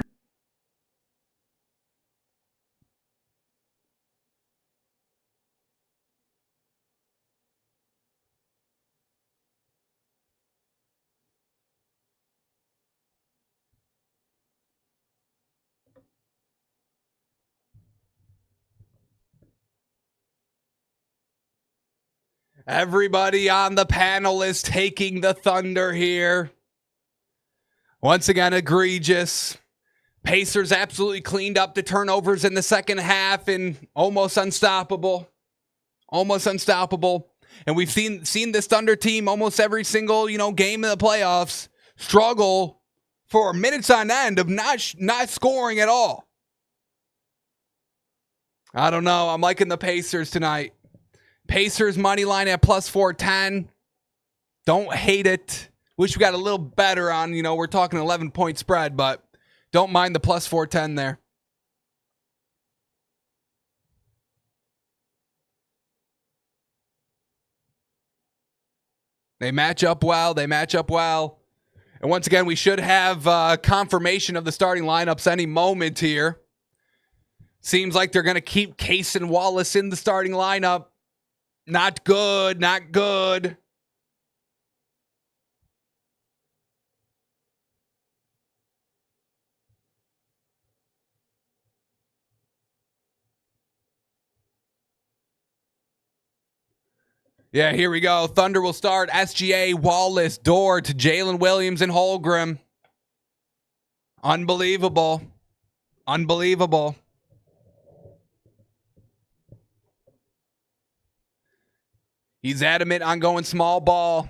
Everybody on the panel is taking the Thunder here. Once again, egregious. Pacers absolutely cleaned up the turnovers in the second half and almost unstoppable. Almost unstoppable. And we've seen this Thunder team almost every single, game in the playoffs struggle for minutes on end of not scoring at all. I don't know. I'm liking the Pacers tonight. Pacers money line at plus 410. Don't hate it. Wish we got a little better on, we're talking 11-point spread, but don't mind the plus 410 there. They match up well. And once again, we should have confirmation of the starting lineups any moment here. Seems like they're going to keep Case and Wallace in the starting lineup. Not good. Yeah, here we go. Thunder will start SGA, Wallace, Dort, Jalen Williams, and Holmgren. Unbelievable. He's adamant on going small ball.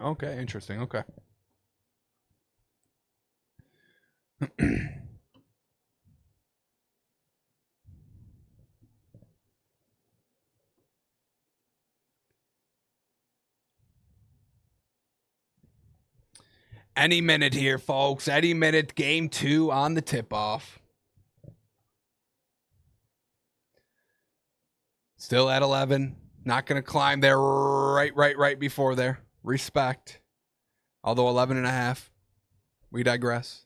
Okay, interesting. Okay. Any minute here, folks. Any minute. Game 2 on the tip-off. Still at 11. Not going to climb there right before there. Respect. Although 11.5. We digress.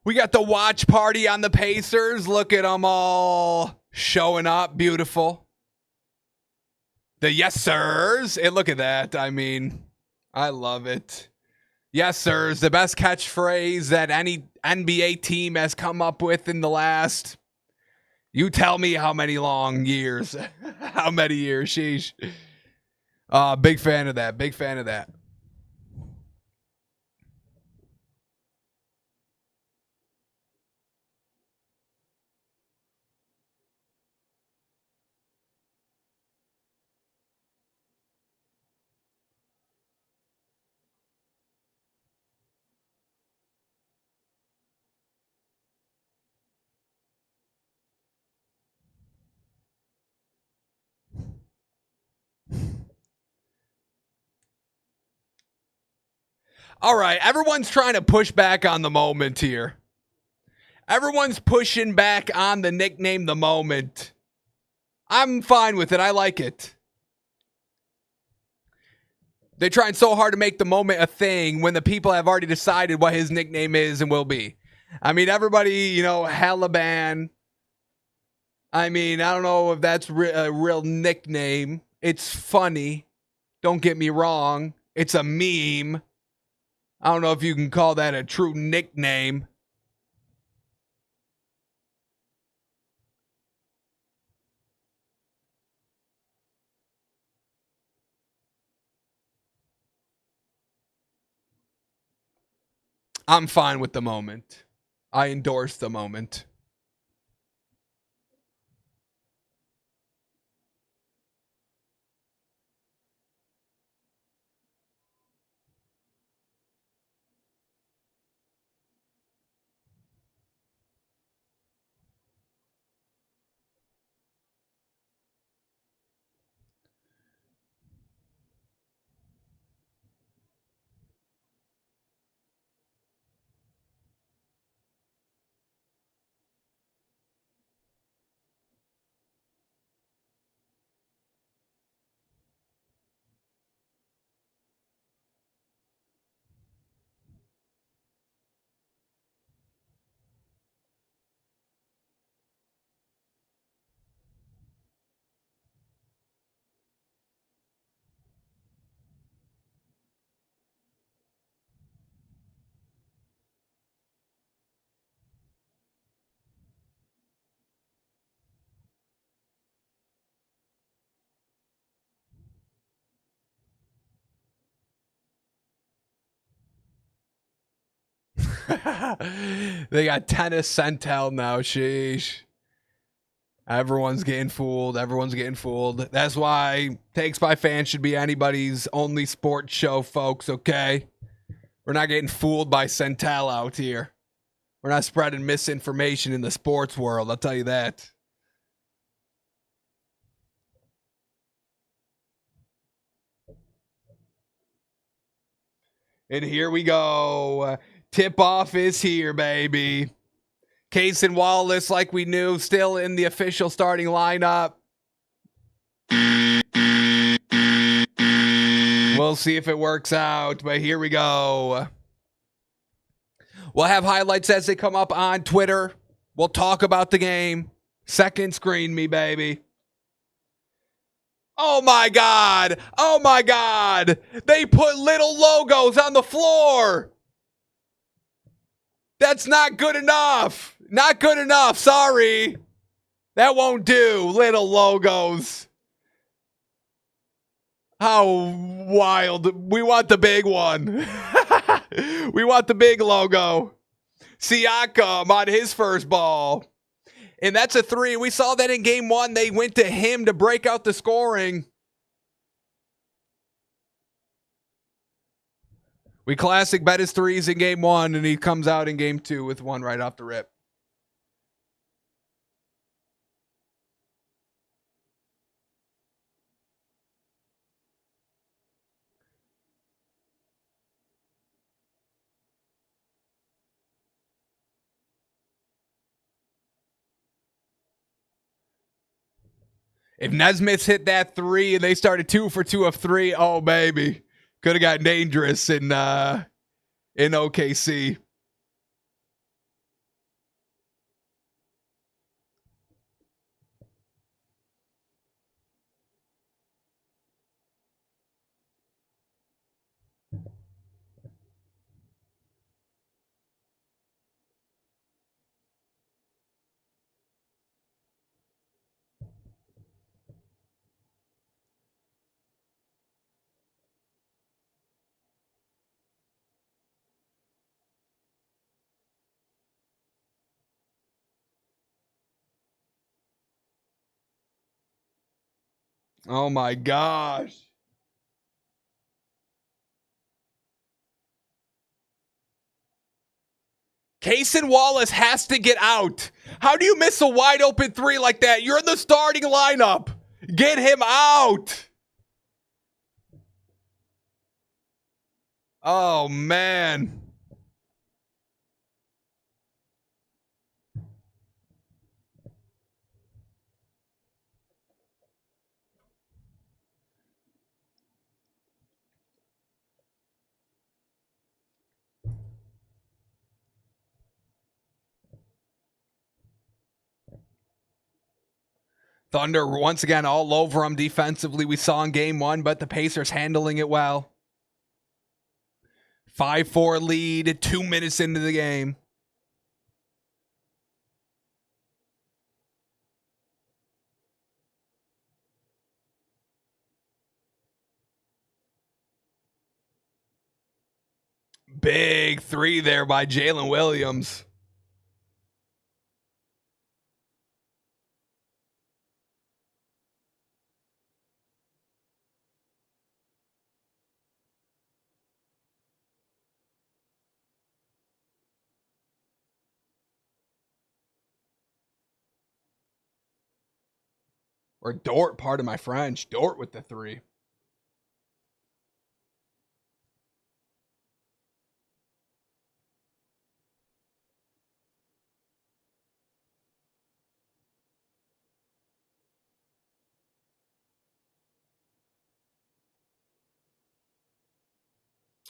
We got the watch party on the Pacers. Look at them all showing up. Beautiful. The yes, sirs. And look at that. I mean, I love it. Yes, sirs. The best catchphrase that any NBA team has come up with in the last, you tell me how many long years. How many years? Sheesh. Big fan of that. Big fan of that. All right, everyone's trying to push back on the moment here. Everyone's pushing back on the nickname the moment. I'm fine with it. I like it. They're trying so hard to make the moment a thing when the people have already decided what his nickname is and will be. I mean, everybody, Halaban. I mean, I don't know if that's a real nickname. It's funny. Don't get me wrong. It's a meme. I don't know if you can call that a true nickname. I'm fine with the moment. I endorse the moment. They got tennis Centel now. Sheesh. Everyone's getting fooled. Everyone's getting fooled. That's why Takes by Fans should be anybody's only sports show, folks, okay? We're not getting fooled by Centel out here. We're not spreading misinformation in the sports world, I'll tell you that. And here we go. Tip-off is here, baby. Case and Wallace, like we knew, still in the official starting lineup. We'll see if it works out, but here we go. We'll have highlights as they come up on Twitter. We'll talk about the game. Second screen me, baby. Oh my God. Oh my God. They put little logos on the floor. That's not good enough. Not good enough. Sorry. That won't do. Little logos. How wild. We want the big one. We want the big logo. Siakam on his first ball. And that's a 3. We saw that in game 1. They went to him to break out the scoring. We classic bet his 3s in game 1, and he comes out in game 2 with 1 right off the rip. If Nesmith's hit that 3 and they started 2 for 2 of 3, oh baby, could have got dangerous in OKC. Oh my gosh. Cason Wallace has to get out. How do you miss a wide open 3 like that? You're in the starting lineup. Get him out. Oh, man. Thunder once again all over them defensively. We saw in game 1, but the Pacers handling it well. 5-4 lead, 2 minutes into the game. Big 3 there by Jalen Williams. Or Dort, pardon my French. Dort with the 3.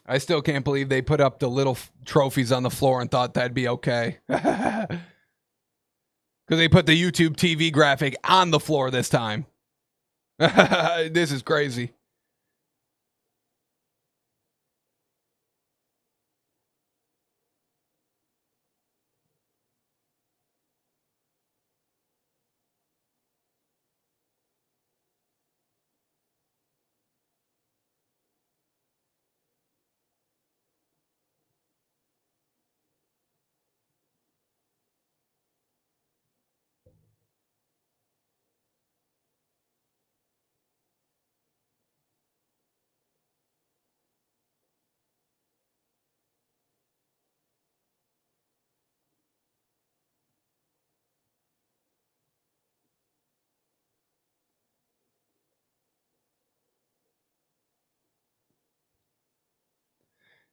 I still can't believe they put up the little trophies on the floor and thought that'd be okay. Because they put the YouTube TV graphic on the floor this time. This is crazy.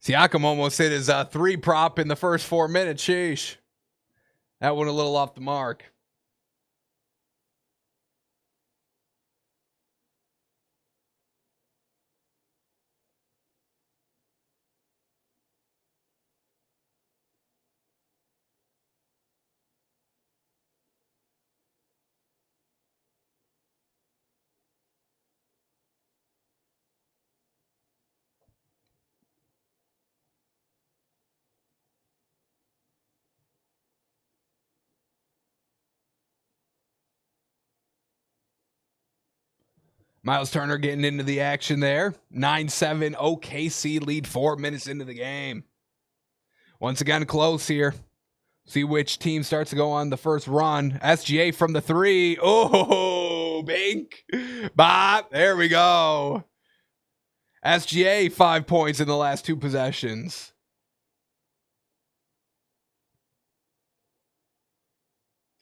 Siakam almost hit his 3 prop in the first 4 minutes. Sheesh. That went a little off the mark. Miles Turner getting into the action there. 9-7 OKC lead 4 minutes into the game. Once again, close here. See which team starts to go on the first run. SGA from the 3. Oh, Bink. Bop. There we go. SGA 5 points in the last 2 possessions.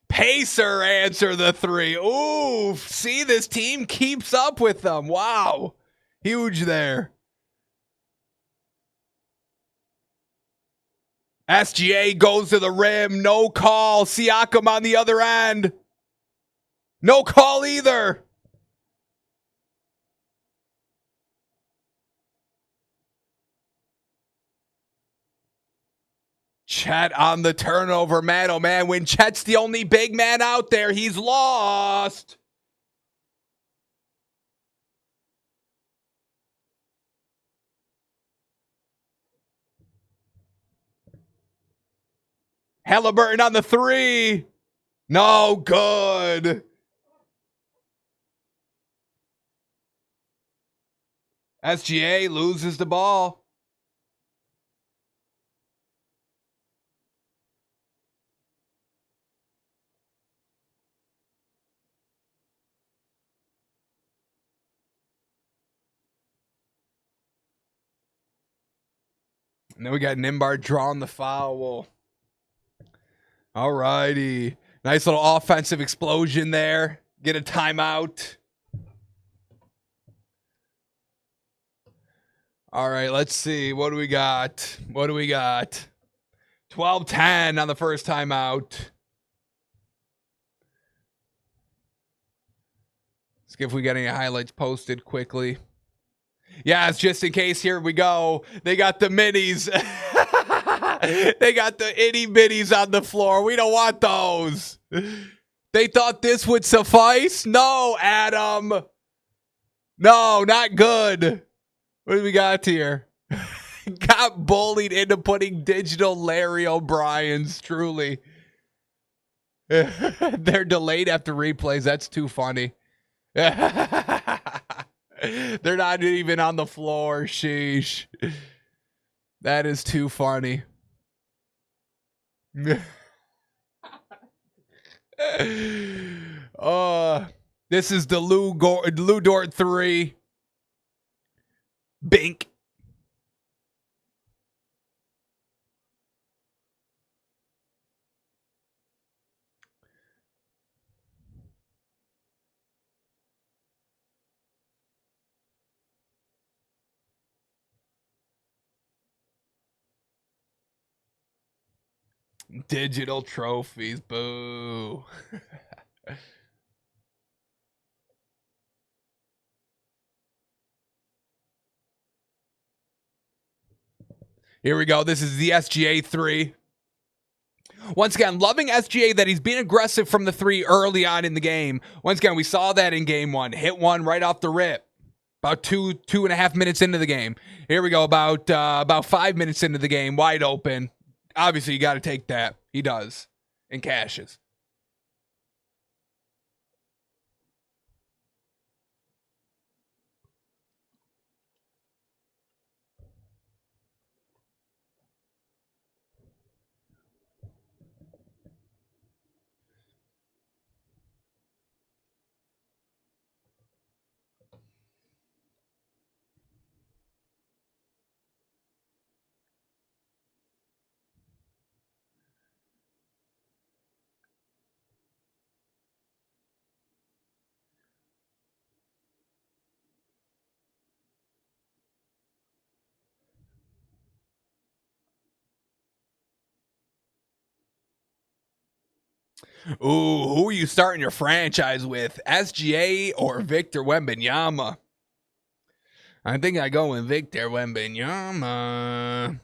Pacer answer the 3. Ooh, see, this team keeps up with them. Wow. Huge there. SGA goes to the rim. No call. Siakam on the other end. No call either. Chet on the turnover, man. Oh, man. When Chet's the only big man out there, he's lost. Halliburton on the 3. No good. SGA loses the ball. And then we got Nembhard drawing the foul. All righty. Nice little offensive explosion there. Get a timeout. All right, let's see. What do we got? 12-10 on the first timeout. Let's see if we got any highlights posted quickly. Yeah, it's just in case. Here we go. They got the minis. They got the itty bitties on the floor. We don't want those. They thought this would suffice? No, Adam. No, not good. What do we got here? Got bullied into putting digital Larry O'Brien's, truly. They're delayed after replays. That's too funny. They're not even on the floor. Sheesh. That is too funny. This is the Lou Dort 3. Bink. Digital trophies. Boo. Here we go. This is the SGA 3. Once again, loving SGA that he's being aggressive from the 3 early on in the game. Once again, we saw that in game 1. Hit one right off the rip. About two and a half minutes into the game. Here we go. About 5 minutes into the game. Wide open. Obviously, you got to take that. He does. And cashes. Ooh, who are you starting your franchise with? SGA or Victor Wembanyama? I think I go with Victor Wembanyama.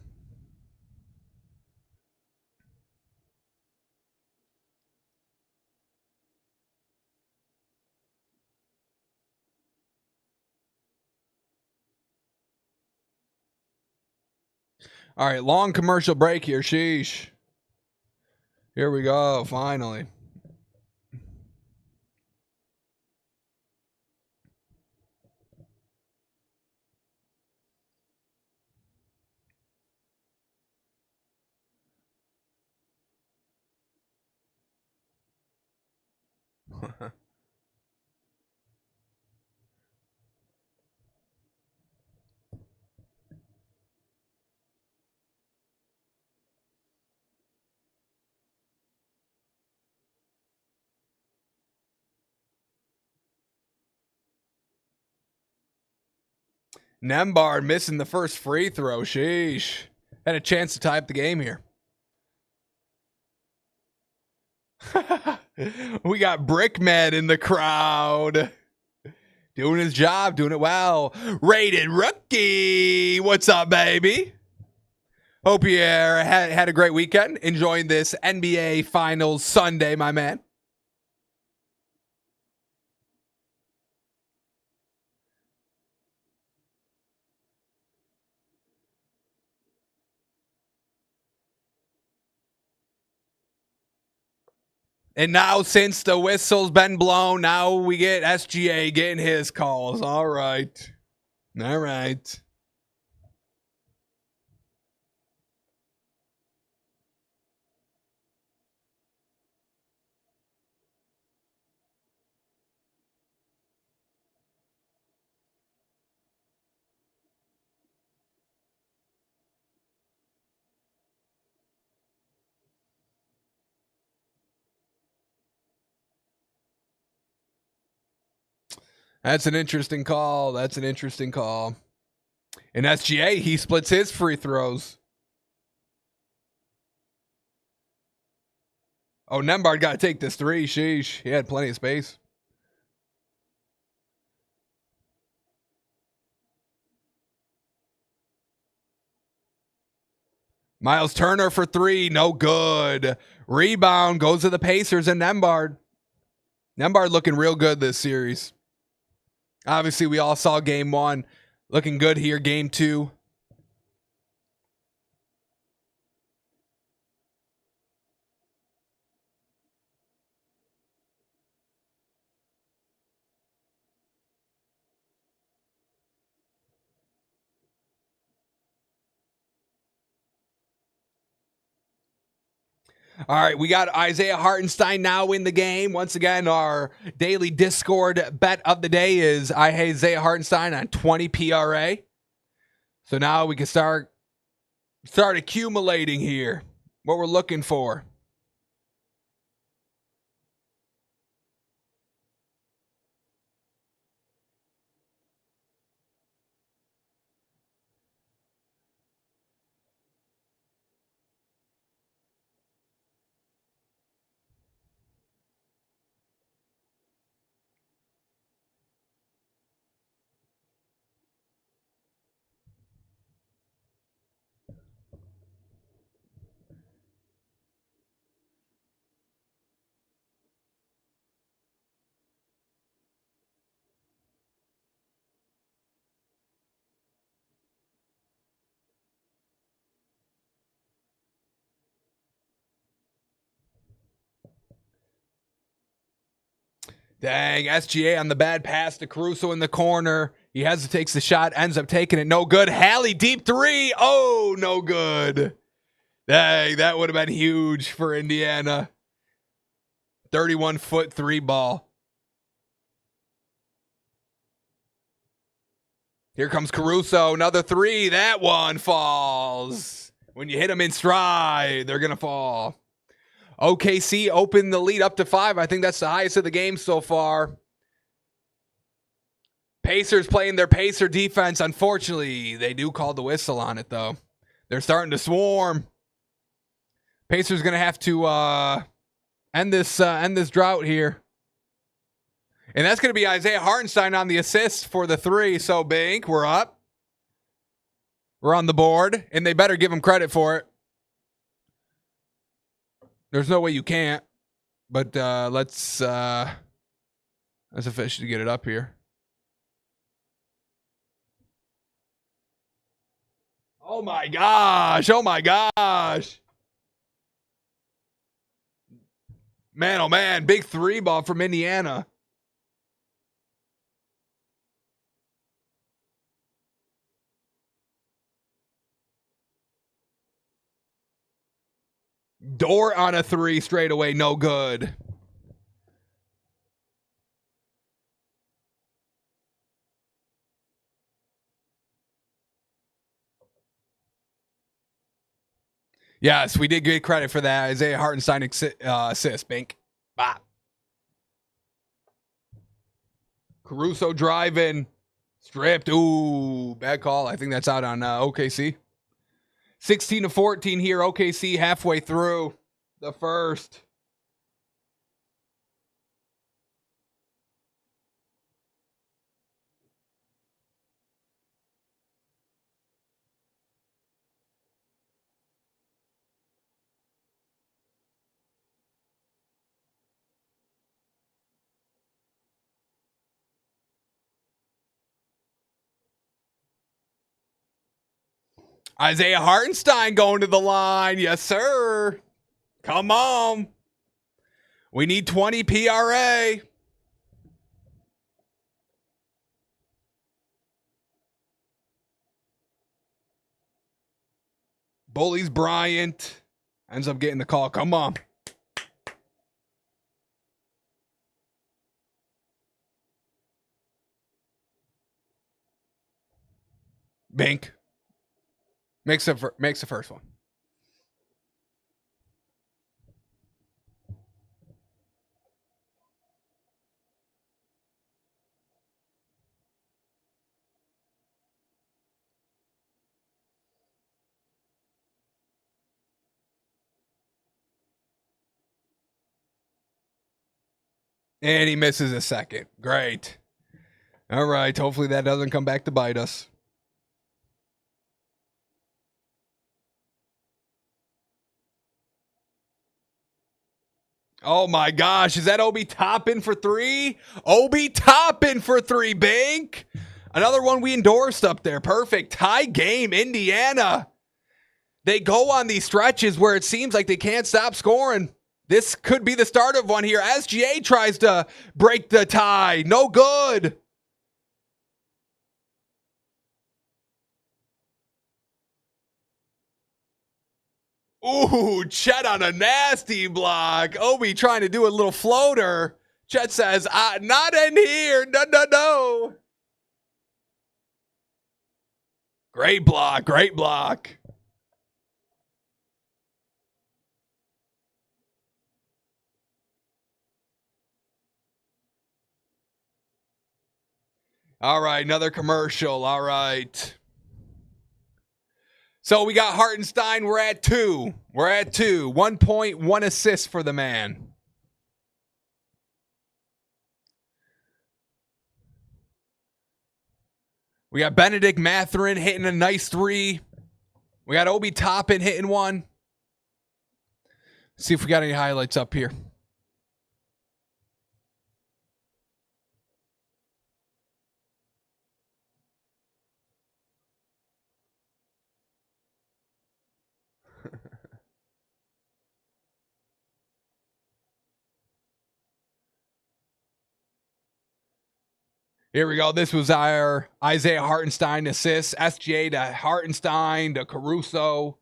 All right, long commercial break here. Sheesh. Here we go, finally. Nembhard missing the first free throw. Sheesh. Had a chance to tie up the game here. We got Brickman in the crowd. Doing his job, doing it well. Rated Rookie. What's up, baby? Hope you had a great weekend. Enjoying this NBA Finals Sunday, my man. And now, since the whistle's been blown, now we get SGA getting his calls. All right. All right. That's an interesting call. That's an interesting call. And SGA, he splits his free throws. Oh, Nembhard got to take this three. Sheesh. He had plenty of space. Miles Turner for three. No good. Rebound goes to the Pacers and Nembhard. Nembhard looking real good this series. Obviously, we all saw game one. Looking good here, game two. All right, we got Isaiah Hartenstein now in the game. Once again, our daily Discord bet of the day is Isaiah Hartenstein on 20 PRA. So now we can start accumulating here what we're looking for. Dang, SGA on the bad pass to Caruso in the corner. He hesitates the shot, ends up taking it. No good. Hallie, deep three. Oh, no good. Dang, that would have been huge for Indiana. 31-foot three ball. Here comes Caruso. Another three. That one falls. When you hit them in stride, they're going to fall. OKC opened the lead up to 5. I think that's the highest of the game so far. Pacers playing their Pacer defense. Unfortunately, they do call the whistle on it, though. They're starting to swarm. Pacers going to have to end this drought here. And that's going to be Isaiah Hartenstein on the assist for the 3. So, Bink, we're up. We're on the board, and they better give him credit for it. There's no way you can't, but let's officially get it up here. Oh my gosh! Oh my gosh! Man, oh man! Big three ball from Indiana. Door on a 3 straight away, no good. Yes, we did get credit for that. Isaiah Hartenstein assist, Bink. Bop. Caruso driving. Stripped. Ooh, bad call. I think that's out on OKC. 16-14 here. OKC halfway through the first. Isaiah Hartenstein going to the line. Yes, sir. Come on. We need 20 PRA. Bullies Bryant ends up getting the call. Come on. Bink. Makes the first one. And he misses a second. Great. All right. Hopefully that doesn't come back to bite us. Oh my gosh, is that Obi Toppin for three? Obi Toppin for three, Bink. Another one we endorsed up there. Perfect. Tie game, Indiana. They go on these stretches where it seems like they can't stop scoring. This could be the start of one here. SGA tries to break the tie. No good. Ooh, Chet on a nasty block. Obi trying to do a little floater. Chet says, not in here. No, no, no. Great block. Great block. All right, another commercial. All right. So we got Hartenstein. We're at 2. 1 point, 1 assist for the man. We got Benedict Mathurin hitting a nice 3. We got Obi Toppin hitting 1. Let's see if we got any highlights up here. Here we go. This was our Isaiah Hartenstein assist. SGA to Hartenstein to Caruso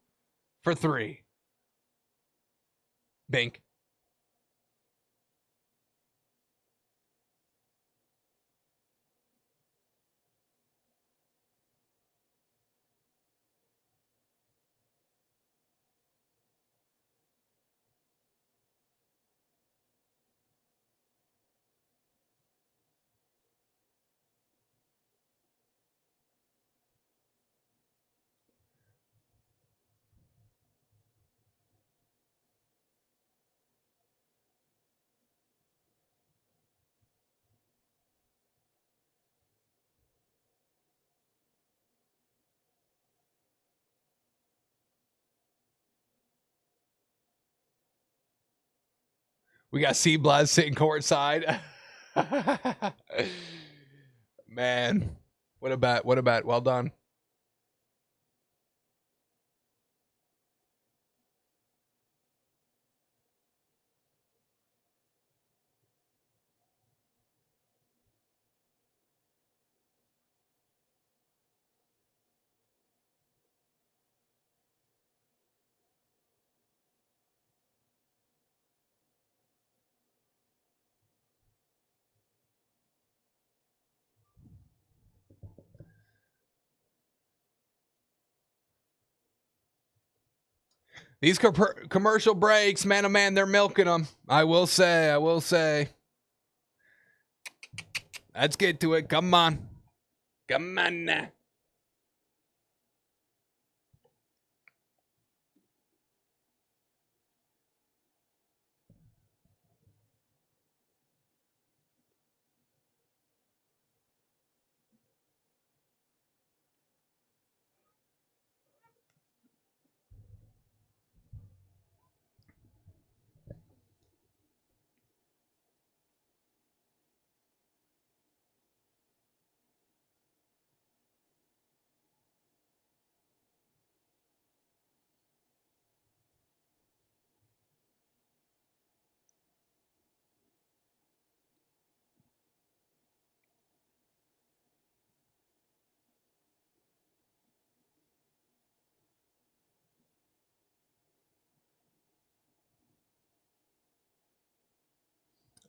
for 3. Bink. We got C-Blaz sitting courtside. Man, what a bet. What a bet. Well done. These commercial breaks, man, oh man, they're milking them. I will say. Let's get to it. Come on. Come on now.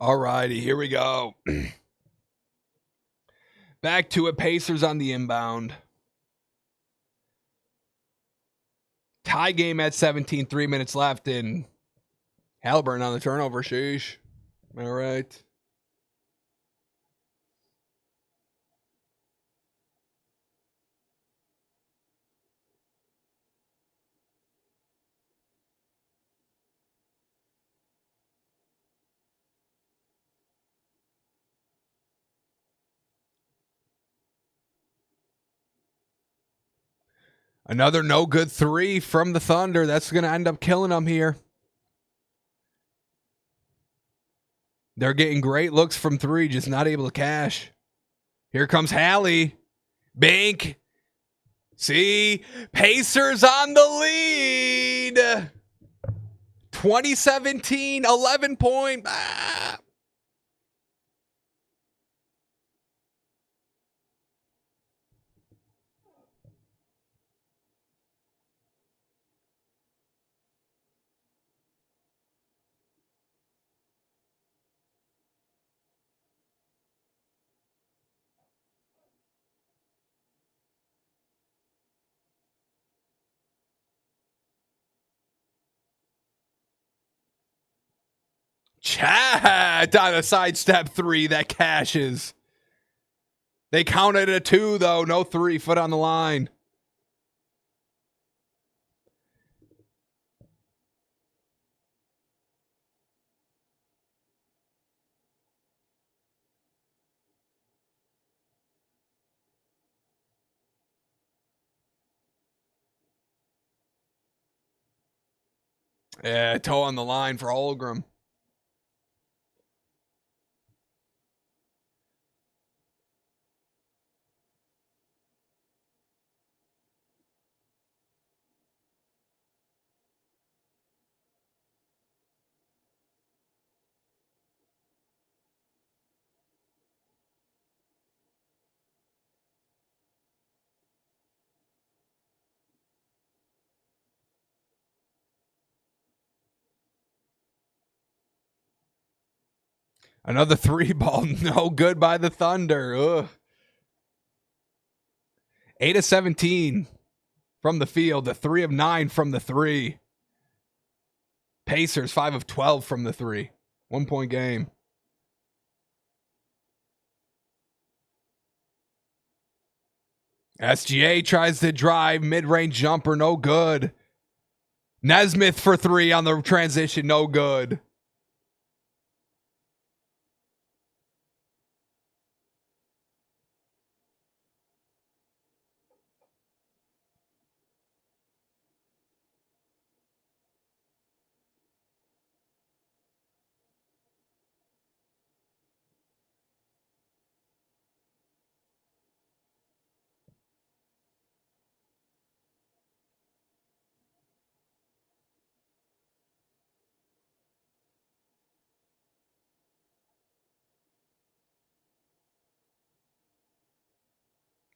All righty, here we go. Back to it. Pacers on the inbound. Tie game at 17, 3 minutes left, and Halliburton on the turnover. Sheesh. All right. Another no good three from the Thunder. That's going to end up killing them here. They're getting great looks from three, just not able to cash. Here comes Hallie. Bink. See? Pacers on the lead. 2017, 11 point. Chad on a sidestep three that cashes. They counted a two, though. No three. Foot on the line. Yeah, toe on the line for Holmgren. Another three ball, no good by the Thunder. Ugh. 8 of 17 from the field, the 3 of 9 from the three. Pacers 5 of 12 from the three. 1 point game. SGA tries to drive, mid-range jumper, no good. Nesmith for three on the transition, no good.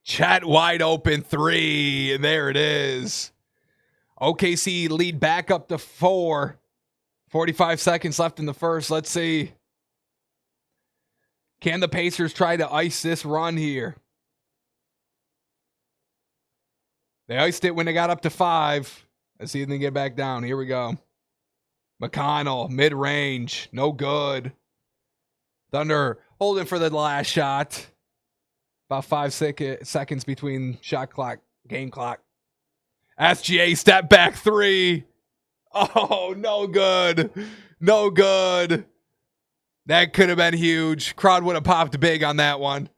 Chat wide open three, and there it is. OKC lead back up to 4. 45 seconds left in the first. Let's see. Can the Pacers try to ice this run here? They iced it when they got up to 5. Let's see if they get back down. Here we go. McConnell, mid-range, no good. Thunder holding for the last shot. About 5 seconds between shot clock, game clock. SGA step back 3. Oh, no good. No good. That could have been huge. Crowd would have popped big on that one.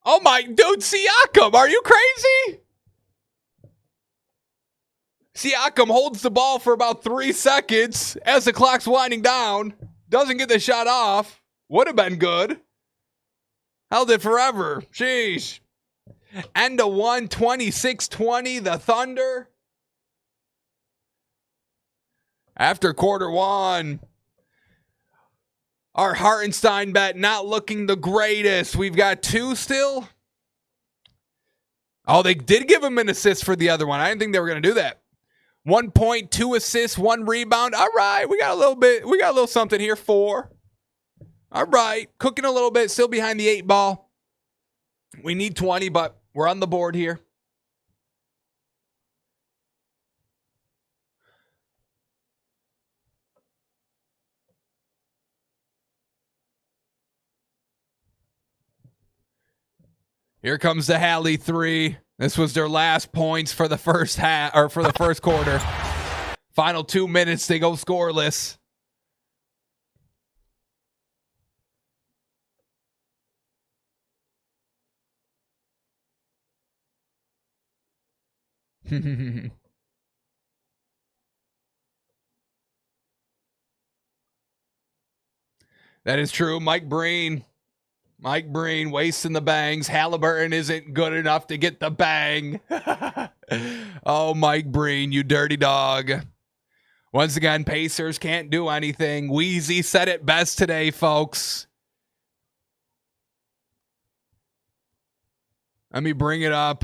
Oh my, dude, Siakam, are you crazy? Siakam holds the ball for about 3 seconds as the clock's winding down. Doesn't get the shot off. Would have been good. Held it forever. Sheesh. End of 1, 26-20, the Thunder. After quarter 1. Our Hartenstein bet not looking the greatest. We've got 2 still. Oh, they did give him an assist for the other one. I didn't think they were going to do that. 1 point, 2 assists, 1 rebound. All right, we got a little bit. We got a little something here. 4. All right, cooking a little bit. Still behind the 8 ball. We need 20, but we're on the board here. Here comes the Hallie 3. This was their last points for the first half, or for the first quarter. Final 2 minutes, they go scoreless. That is true. Mike Breen wasting the bangs. Halliburton isn't good enough to get the bang. Oh, Mike Breen, you dirty dog. Once again, Pacers can't do anything. Wheezy said it best today, folks. Let me bring it up.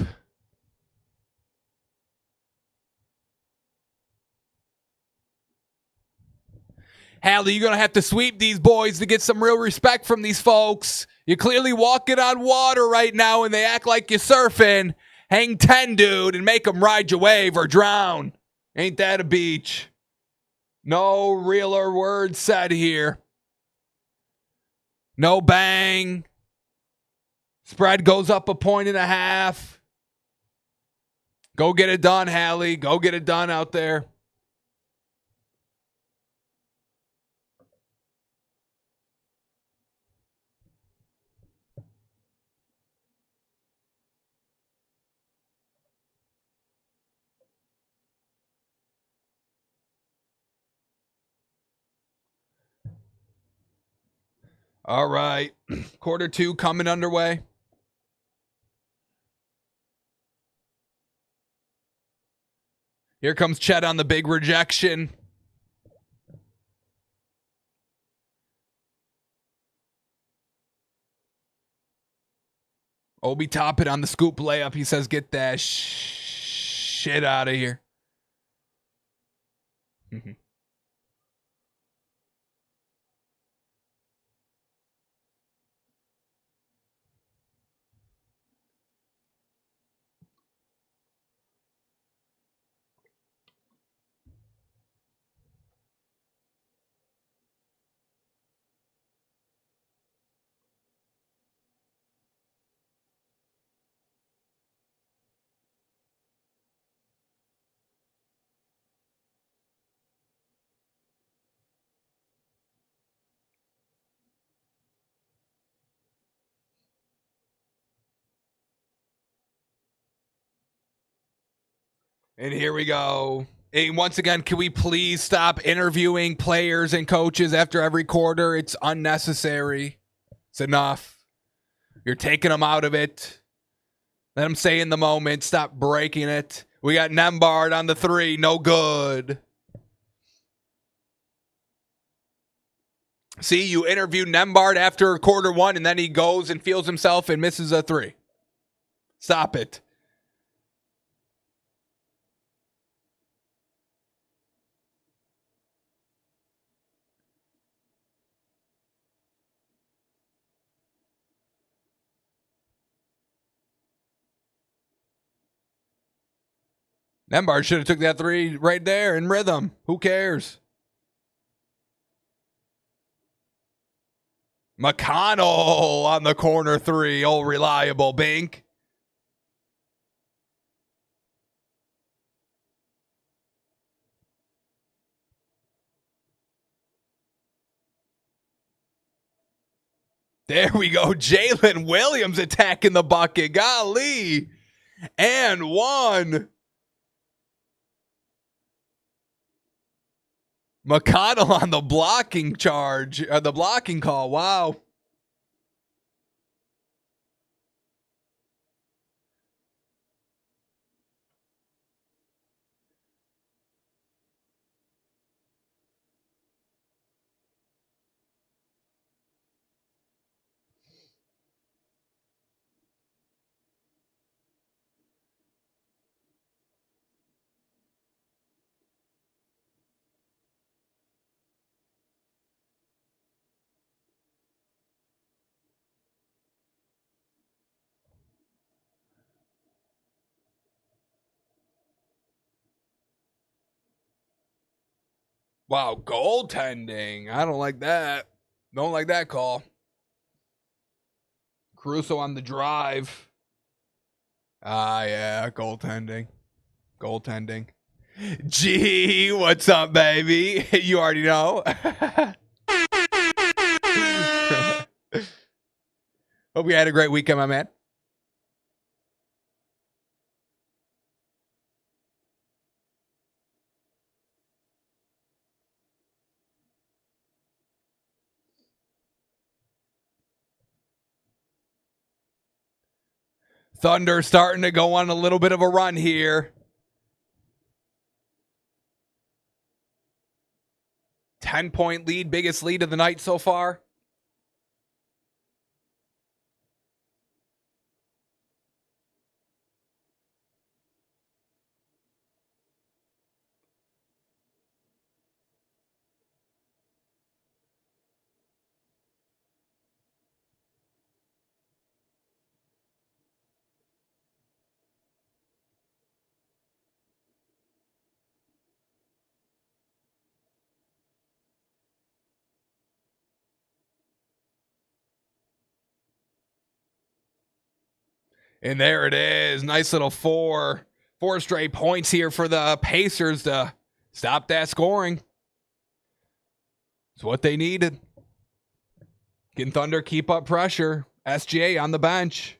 Hallie, you're going to have to sweep these boys to get some real respect from these folks. You're clearly walking on water right now, and they act like you're surfing. Hang 10, dude, and make them ride your wave or drown. Ain't that a beach? No realer words said here. No bang. Spread goes up 1.5 points. Go get it done, Hallie. Go get it done out there. All right. Quarter 2 coming underway. Here comes Chet on the big rejection. Obi Toppin on the scoop layup. He says, get that shit out of here. And here we go. Hey, once again, can we please stop interviewing players and coaches after every quarter? It's unnecessary. It's enough. You're taking them out of it. Let them stay in the moment. Stop breaking it. We got Nembhard on the 3. No good. See, you interviewed Nembhard after quarter 1, and then he goes and feels himself and misses a 3. Stop it. Nembhard should have took that 3 right there in rhythm. Who cares? McConnell on the corner 3. Oh, reliable Bink. There we go. Jalen Williams attacking the bucket. Golly. And 1. McConnell on the blocking charge, the blocking call. Wow. Wow, goaltending. I don't like that. Don't like that call. Caruso on the drive. Yeah, goaltending. Goaltending. Gee, what's up, baby? You already know. Hope you had a great weekend, my man. Thunder starting to go on a little bit of a run here. 10-point lead, biggest lead of the night so far. And there it is. Nice little 4 straight points here for the Pacers to stop that scoring. It's what they needed. Can Thunder keep up pressure? SGA on the bench.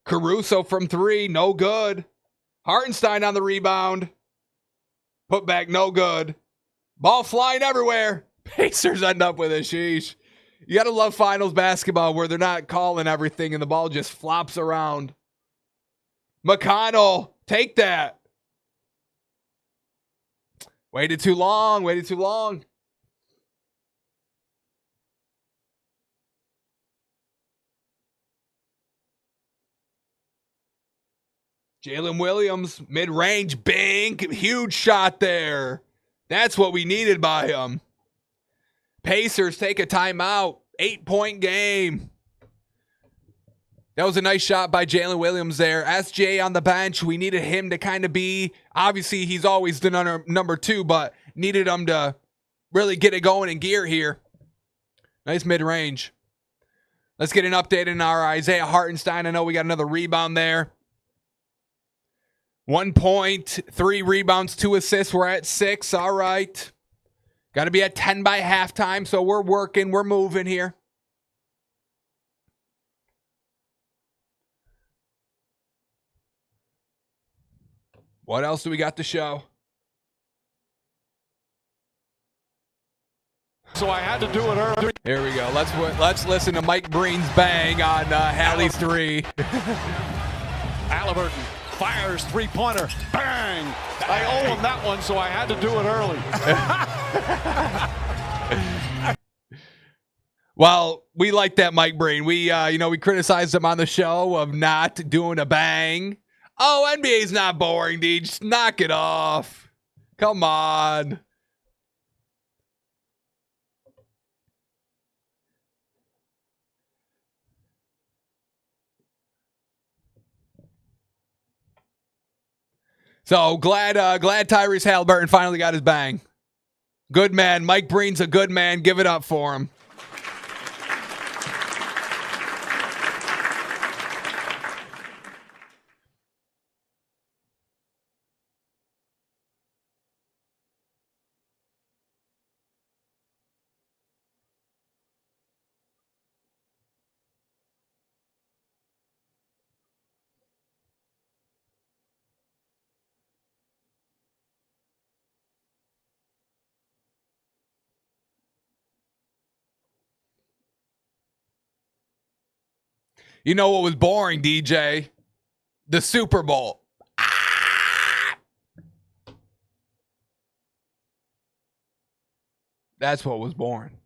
Caruso from 3, no good. Hartenstein on the rebound. Put back, no good. Ball flying everywhere. Pacers end up with a sheesh. You got to love finals basketball where they're not calling everything and the ball just flops around. McConnell, take that. Waited too long. Jalen Williams, mid-range, bang, huge shot there. That's what we needed by him. Pacers take a timeout, 8-point game. That was a nice shot by Jalen Williams there. SJ on the bench. We needed him to kind of be, obviously he's always the number 2, but needed him to really get it going in gear here. Nice mid-range. Let's get an update on our Isaiah Hartenstein. I know we got another rebound there. 1 point, 3 rebounds, 2 assists. We're at 6. All right. Got to be at 10 by halftime, so we're working. We're moving here. What else do we got to show? So I had to do it early. Here we go. Let's listen to Mike Breen's bang on Hallie's three. Halliburton fires three-pointer. Bang! I owe him that one, so I had to do it early. Well, we like that Mike Breen. We we criticized him on the show of not doing a bang. Oh, NBA's not boring, dude. Just knock it off. Come on. So glad Tyrese Halliburton finally got his bang. Good man. Mike Breen's a good man. Give it up for him. You know what was boring, DJ? The Super Bowl. That's what was boring.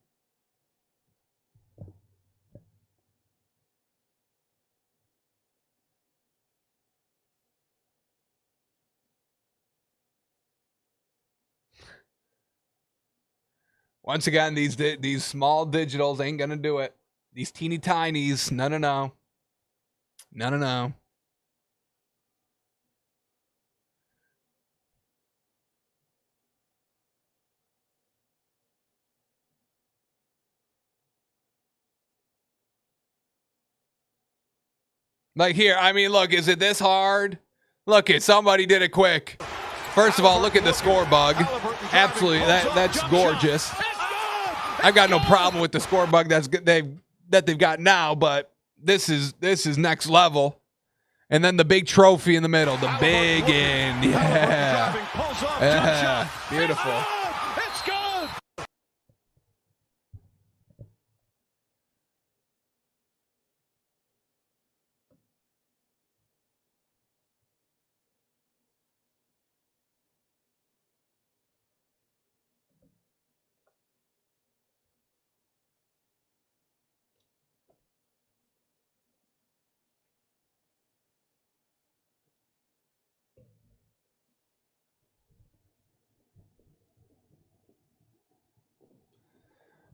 Once again, these small digitals ain't gonna do it. These teeny tinies, no. Like here, I mean, look, is it this hard? Look it, somebody did it quick. First of all, look at the score bug. Absolutely, that's gorgeous. I've got no problem with the score bug that they've got now, but this is next level. And then the big trophy in the middle, the big end, yeah, beautiful. It's good.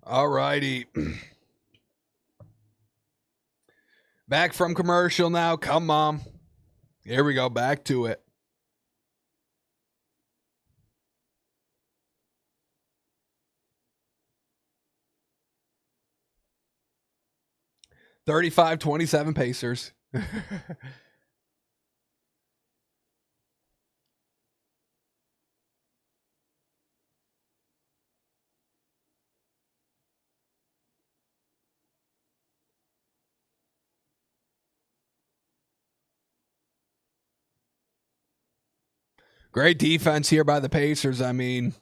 All righty. Back from commercial now. Come on. Here we go. Back to it. (35-27) Pacers. Great defense here by the Pacers. I mean,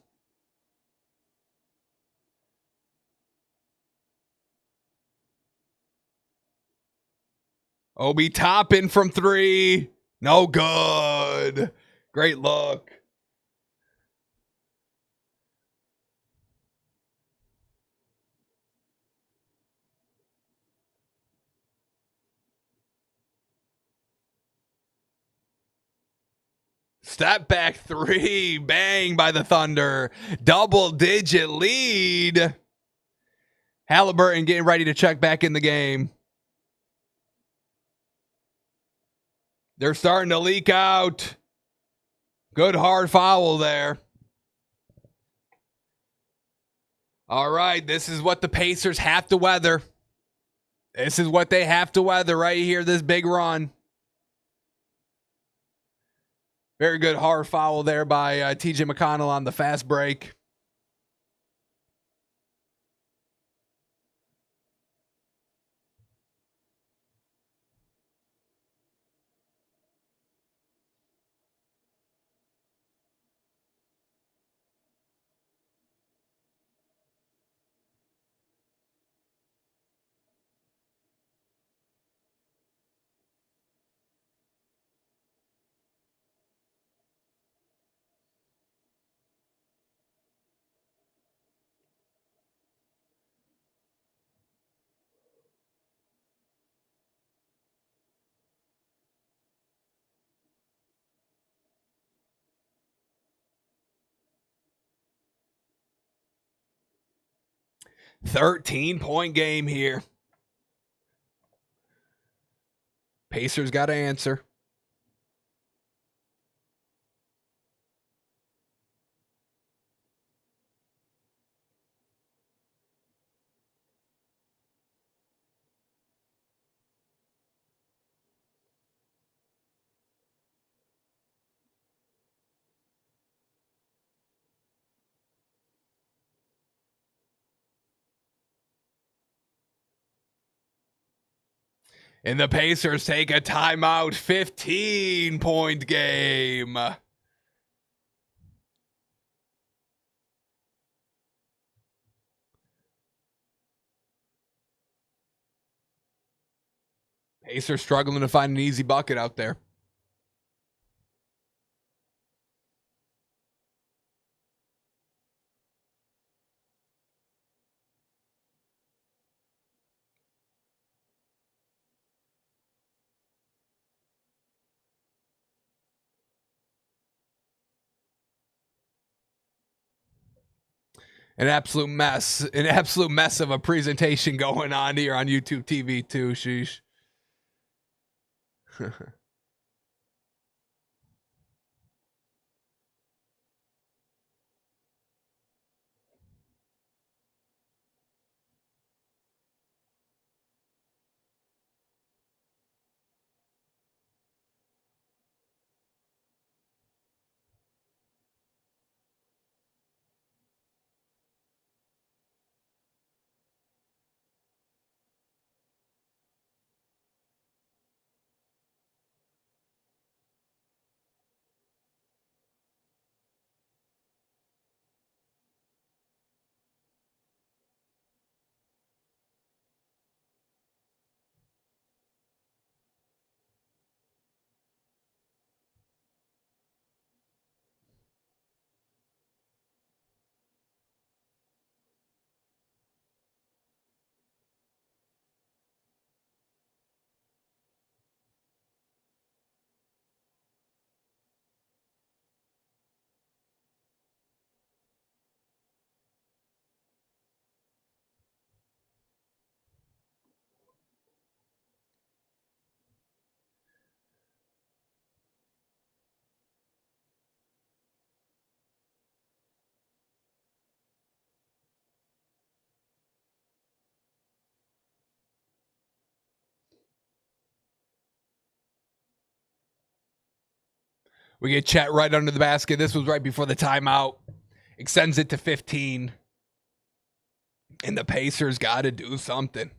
Obi Toppin from three. No good. Great look. Step back three. Bang by the Thunder. Double-digit lead. Halliburton getting ready to check back in the game. They're starting to leak out. Good hard foul there. All right, this is what the Pacers have to weather. This is what they have to weather right here, this big run. Very good hard foul there by T.J. McConnell on the fast break. 13-point game here. Pacers got to answer. And the Pacers take a timeout. 15-point game. Pacers struggling to find an easy bucket out there. An absolute mess of a presentation going on here on YouTube TV too. Sheesh. We get Chet right under the basket. This was right before the timeout. Extends it to 15. And the Pacers got to do something.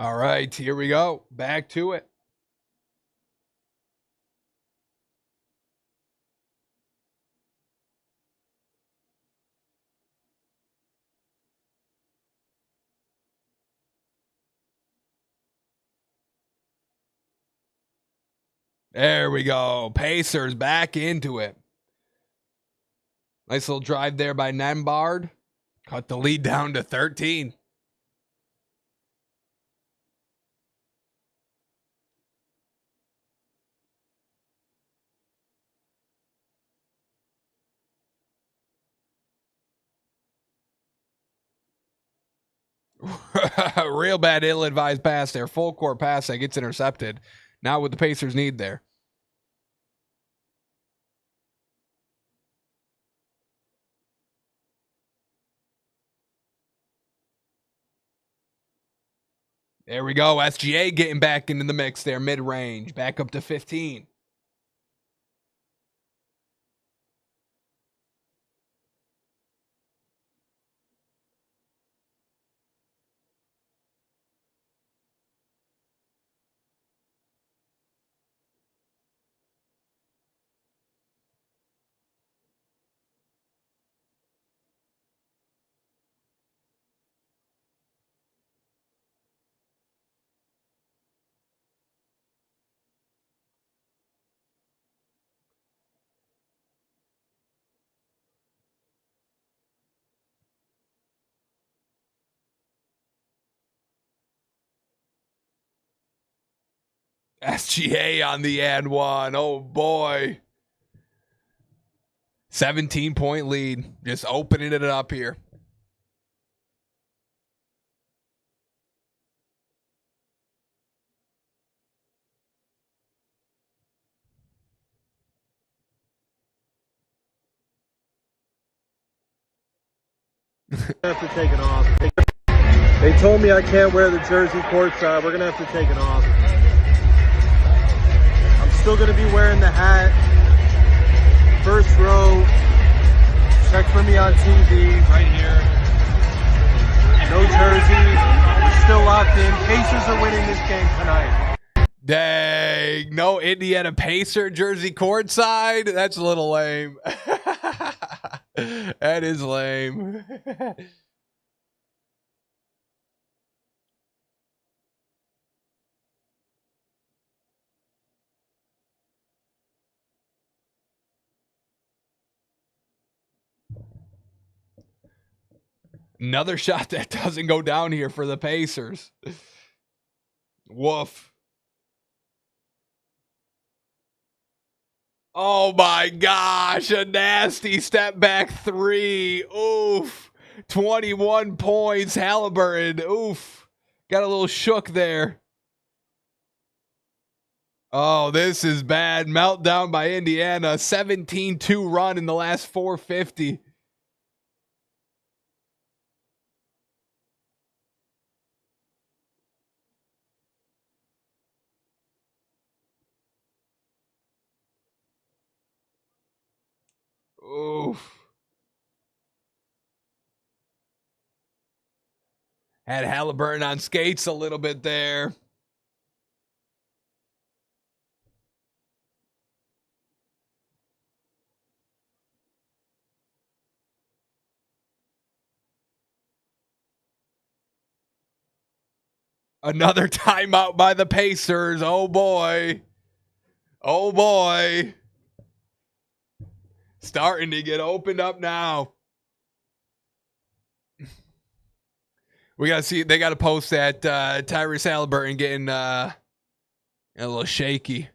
All right, here we go. Back to it. There we go. Pacers back into it. Nice little drive there by Nembhard. Cut the lead down to 13. Real bad, ill-advised pass there. Full court pass that gets intercepted. Not what the Pacers need there. There we go. SGA getting back into the mix there, mid-range. Back up to 15. SGA on the and one. Oh, boy. 17-point lead. Just opening it up here. Have to take it off. They told me I can't wear the jersey courtside. We're gonna have to take it off. I'm still gonna be wearing the hat. First row. Check for me on TV right here. No jersey. We're still locked in. Pacers are winning this game tonight. Dang. No Indiana Pacer jersey courtside? That's a little lame. That is lame. Another shot that doesn't go down here for the Pacers. Woof. Oh my gosh, a nasty step back three. Oof. 21 points, Halliburton. Oof. Got a little shook there. Oh, this is bad. Meltdown by Indiana. 17-2 run in the last 450. Oof. Had Halliburton on skates a little bit there. Another timeout by the Pacers. Oh boy. Oh boy. Starting to get opened up now. We got to see. They got to post that Tyrese Halliburton getting a little shaky.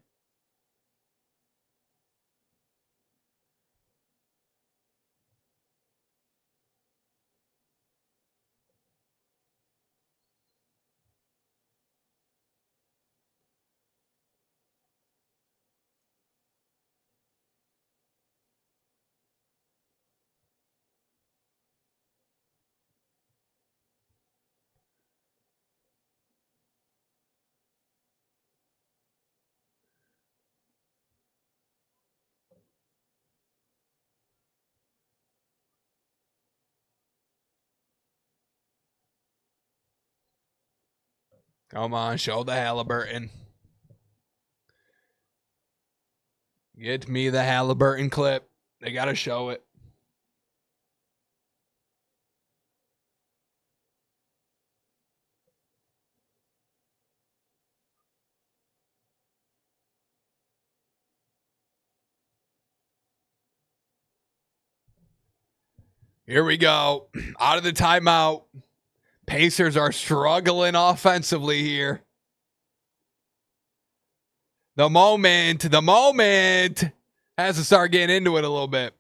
Come on, show the Halliburton. Get me the Halliburton clip. They got to show it. Here we go. Out of the timeout. Pacers are struggling offensively here. The moment has to start getting into it a little bit.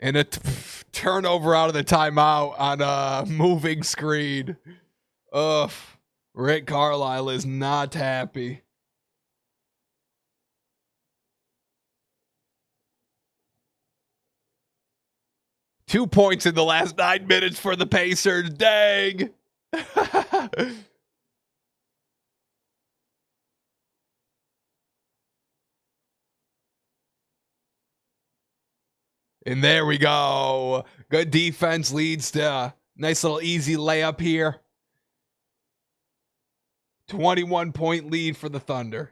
And a turnover out of the timeout on a moving screen. Ugh. Rick Carlisle is not happy. Two points in the last 9 minutes for the Pacers. Dang. And there we go. Good defense leads to nice little easy layup here. 21-point lead for the Thunder.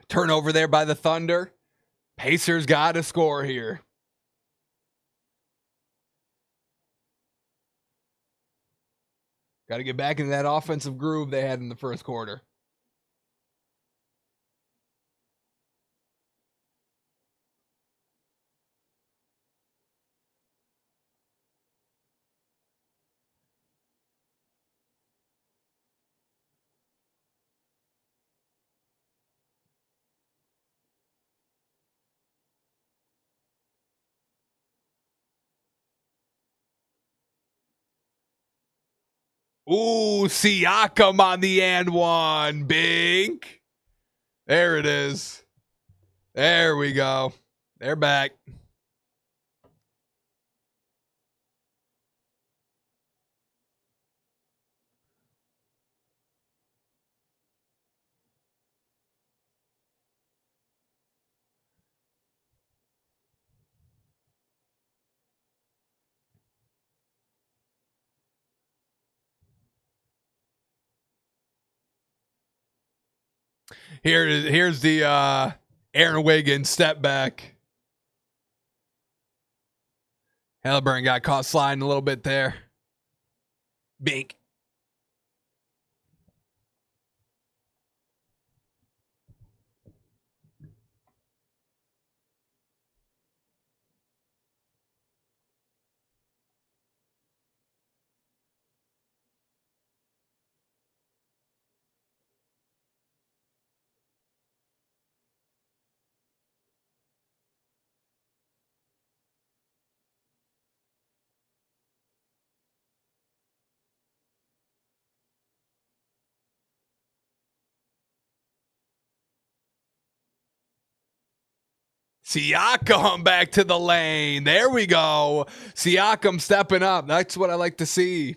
Turnover there by the Thunder. Pacers got to score here. Got to get back into that offensive groove they had in the first quarter. Ooh, Siakam on the and one. Bink. There it is. There we go. They're back. Here's the Aaron Wiggins step back. Halliburton got caught sliding a little bit there. Bink. Siakam back to the lane. There we go. Siakam stepping up. That's what I like to see.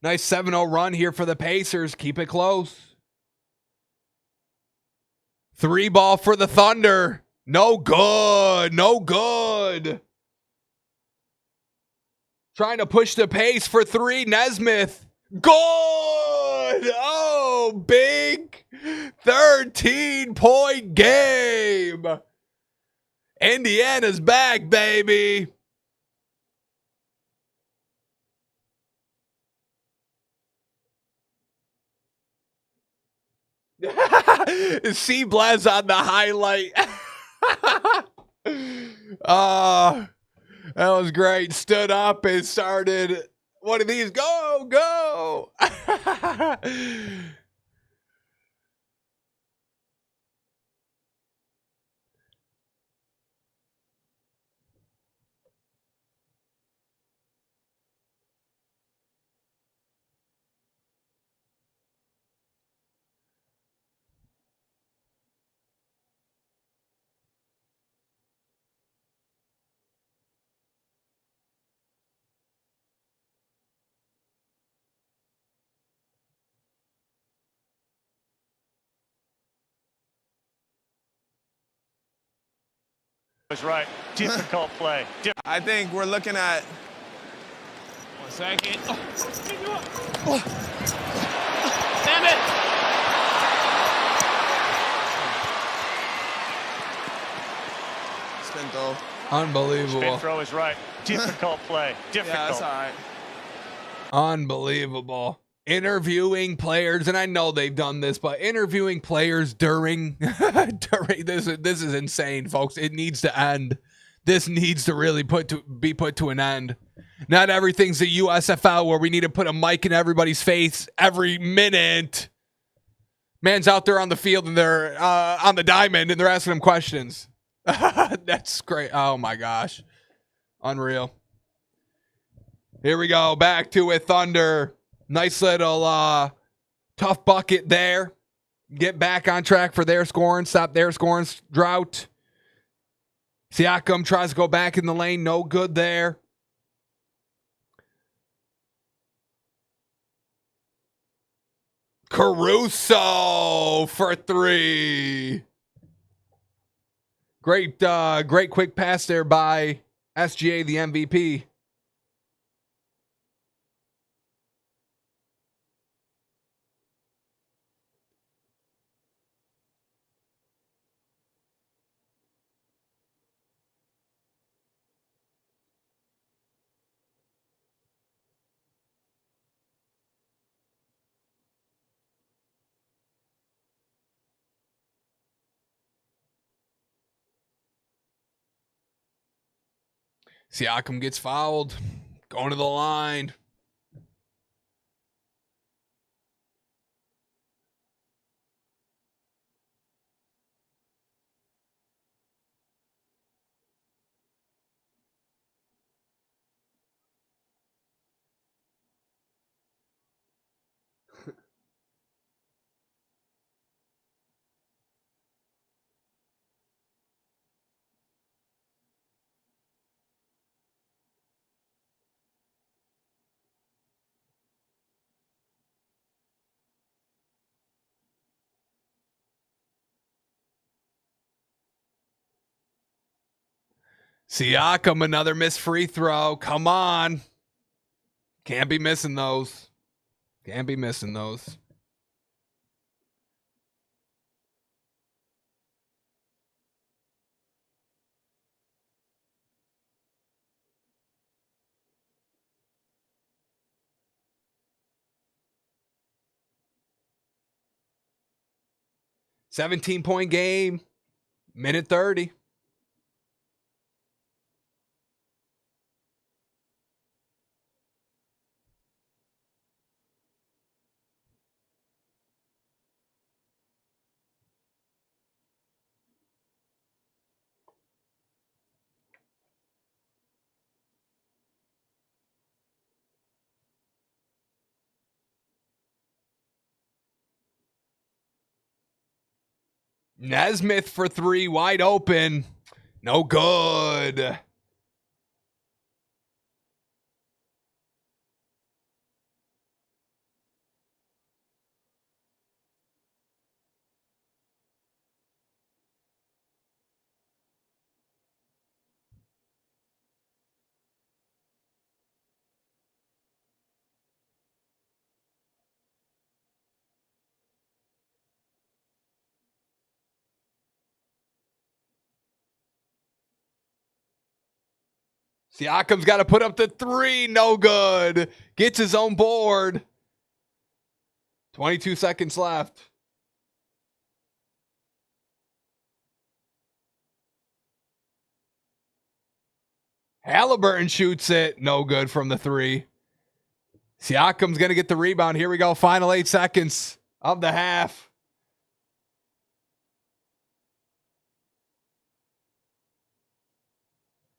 Nice 7-0 run here for the Pacers. Keep it close. 3-ball for the Thunder. No good. No good. Trying to push the pace for 3. Nesmith. Good. Oh, big 13-point game. Indiana's back, baby. See Blaz on the highlight. That was great. Stood up and started one of these. Go, go. Was right. Difficult play. I think we're looking at. 1 second. Oh. Damn it! Spin though. Unbelievable. Spin throw is right. Difficult play. Difficult. Yeah, that's all right. Unbelievable. Interviewing players, and I know they've done this, but interviewing players during this is insane, folks. It needs to end. This needs to really be put to an end. Not everything's the USFL where we need to put a mic in everybody's face every minute. Man's out there on the field and they're on the diamond and they're asking him questions. That's great. Oh my gosh. Unreal. Here we go. Back to it, Thunder. Nice little tough bucket there. Get back on track for their scoring. Stop their scoring drought. Siakam tries to go back in the lane. No good there. Caruso for 3. Great quick pass there by SGA, the MVP. Siakam gets fouled. Going to the line. Siakam, another missed free throw. Come on. Can't be missing those. Can't be missing those. $17-point game. Minute 30. Nesmith for 3, wide open. No good. Siakam's got to put up the 3. No good. Gets his own board. 22 seconds left. Halliburton shoots it. No good from the 3. Siakam's going to get the rebound. Here we go. Final 8 seconds of the half.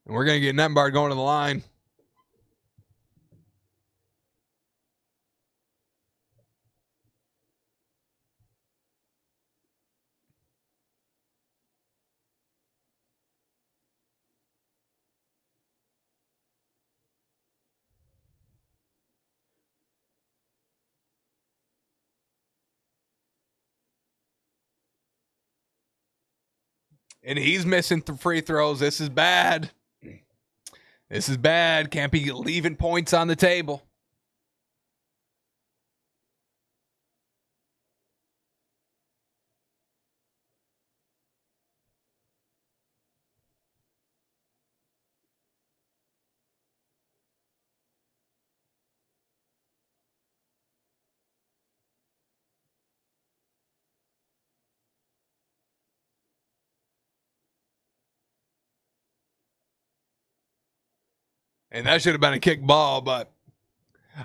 And we're going to get Nembhard going to the line. And he's missing free throws. This is bad. This is bad. Can't be leaving points on the table. And that should have been a kick ball, but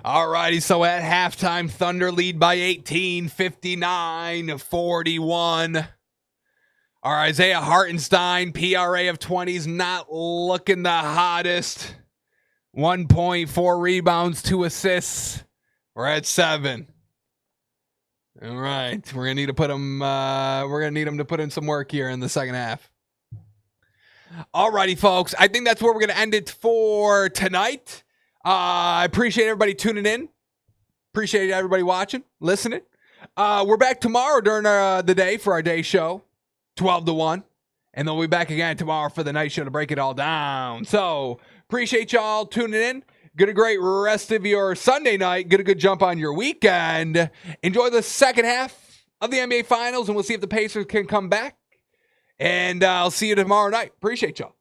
all righty. So at halftime, Thunder lead by 18, 59-41. All right, Isaiah Hartenstein, PRA of 20s, not looking the hottest. 1.4 rebounds, 2 assists. We're at 7. All right, we're gonna need to put him. We're gonna need him to put in some work here in the second half. All righty, folks. I think that's where we're gonna end it for tonight. I appreciate everybody tuning in. Appreciate everybody watching, listening. We're back tomorrow during the day for our day show, 12 to 1, and then we'll be back again tomorrow for the night show to break it all down. So appreciate y'all tuning in. Get a great rest of your Sunday night. Get a good jump on your weekend. Enjoy the second half of the NBA Finals, and we'll see if the Pacers can come back. And I'll see you tomorrow night. Appreciate y'all.